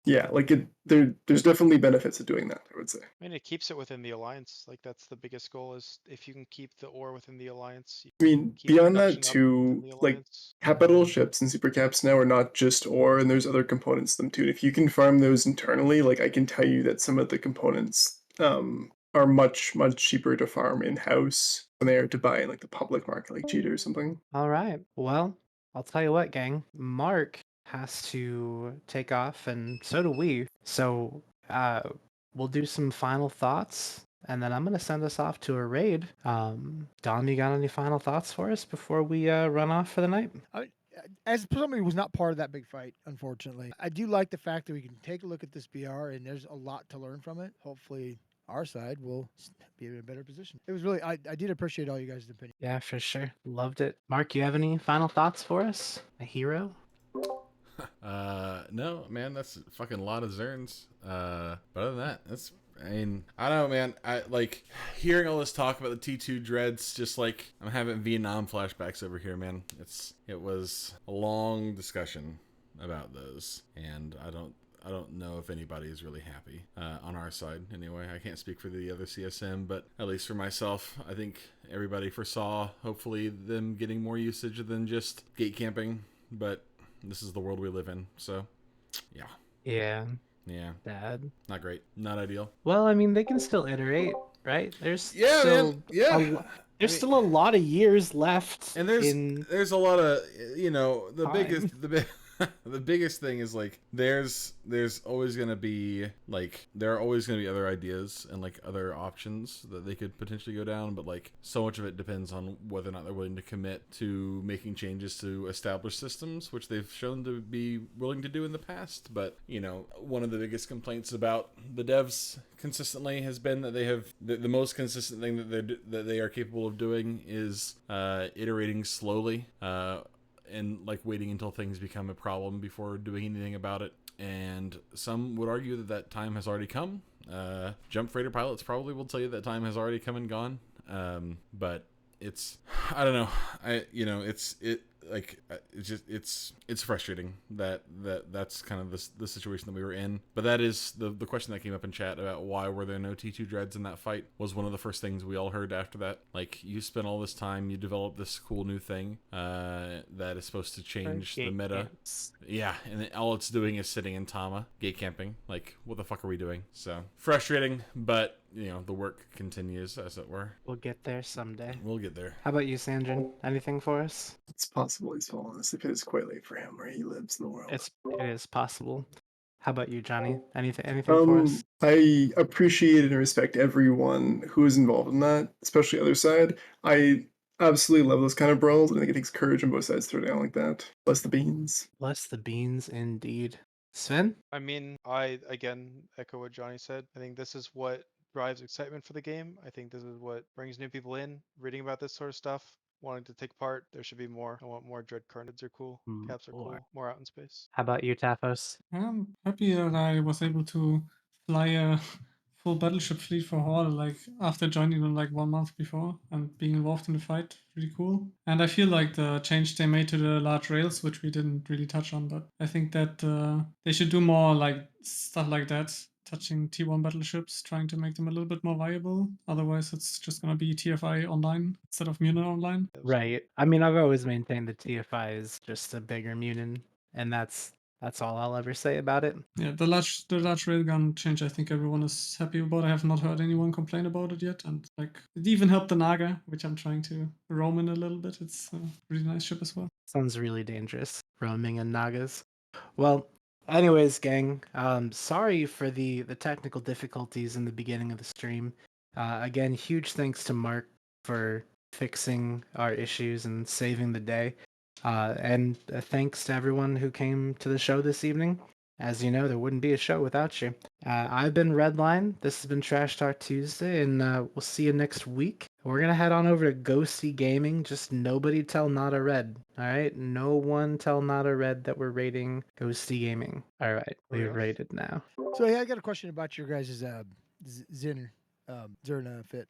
yeah, like there's definitely benefits of doing that, I would say. I mean, it keeps it within the alliance. Like that's the biggest goal, is if you can keep the ore within the alliance. I mean, beyond that too, like capital ships and super caps now are not just ore, and there's other components to them too. And if you can farm those internally, like I can tell you that some of the components are much cheaper to farm in-house than they are to buy in like the public market, like Cheetah or something. All right. Well, I'll tell you what, gang. Mark has to take off, and so do we. So we'll do some final thoughts, and then I'm gonna send us off to a raid. Dom, you got any final thoughts for us before we run off for the night? As somebody who was not part of that big fight, unfortunately, I do like the fact that we can take a look at this BR, and there's a lot to learn from it. Hopefully our side will be in a better position. It was really, I did appreciate all you guys' opinion. Yeah, for sure. Loved it. Mark, you have any final thoughts for us? A hero? No, man, that's a fucking lot of Zurns. But other than that, I don't know, man. I like hearing all this talk about the T2 dreads, just like I'm having Vietnam flashbacks over here, man. It was a long discussion about those, and I don't know if anybody is really happy on our side anyway. I can't speak for the other CSM, but at least for myself, I think everybody foresaw hopefully them getting more usage than just gate camping, but this is the world we live in, so yeah. Bad. Not great. Not ideal. Well, I mean, they can still iterate, right? There's still still a lot of years left, and there's a lot of the biggest thing is like there's always gonna be there are always gonna be other ideas and like other options that they could potentially go down, but like so much of it depends on whether or not they're willing to commit to making changes to established systems, which they've shown to be willing to do in the past. But one of the biggest complaints about the devs consistently has been that they have the most consistent thing that they are capable of doing is iterating slowly. And like waiting until things become a problem before doing anything about it. And some would argue that time has already come. Jump freighter pilots probably will tell you that time has already come and gone. But I don't know. It's frustrating that's kind of the situation that we were in. But that is the question that came up in chat about why were there no T2 dreads in that fight was one of the first things we all heard after that. Like, you spent all this time, you developed this cool new thing that is supposed to change the meta. Yeah, and all it's doing is sitting in Tama, gate camping. Like, what the fuck are we doing? So frustrating, but the work continues, as it were. We'll get there someday. We'll get there. How about you, Sandrin? Anything for us? It's possible. possible he's fallen asleep. It is quite late for him where he lives in the world. It is possible. How about you, Johnny? Anything for us? I appreciate and respect everyone who is involved in that, especially other side. I absolutely love those kind of brawls. I think it takes courage on both sides to throw down like that. Bless the beans. Bless the beans, indeed. Sven? I mean, I again echo what Johnny said. I think this is what drives excitement for the game. I think this is what brings new people in, reading about this sort of stuff, wanting to take part. There should be more. I want more Dread Carnage are cool. Caps are cool. More out in space. How about you, Tafos? I'm happy that I was able to fly a full battleship fleet for Horde, like after joining them like 1 month before and being involved in the fight. Really cool. And I feel like the change they made to the large rails, which we didn't really touch on, but I think that they should do more like stuff like that, touching T1 battleships, trying to make them a little bit more viable. Otherwise, it's just going to be TFI online instead of Munin online. Right. I mean, I've always maintained that TFI is just a bigger Munin, and that's all I'll ever say about it. Yeah, the large railgun change, I think everyone is happy about. I have not heard anyone complain about it yet, and like it even helped the Naga, which I'm trying to roam in a little bit. It's a really nice ship as well. Sounds really dangerous, roaming in Nagas. Well, anyways, gang, sorry for the technical difficulties in the beginning of the stream. Again, huge thanks to Mark for fixing our issues and saving the day. And thanks to everyone who came to the show this evening. As you know, there wouldn't be a show without you. I've been Redline. This has been Trash Talk Tuesday, and we'll see you next week. We're going to head on over to Ghosty Gaming. Just nobody tell Nada Red, all right? No one tell Nada Red that we're rating Ghosty Gaming. All right, we've rated now. So, yeah, I got a question about your guys' Zurn fit.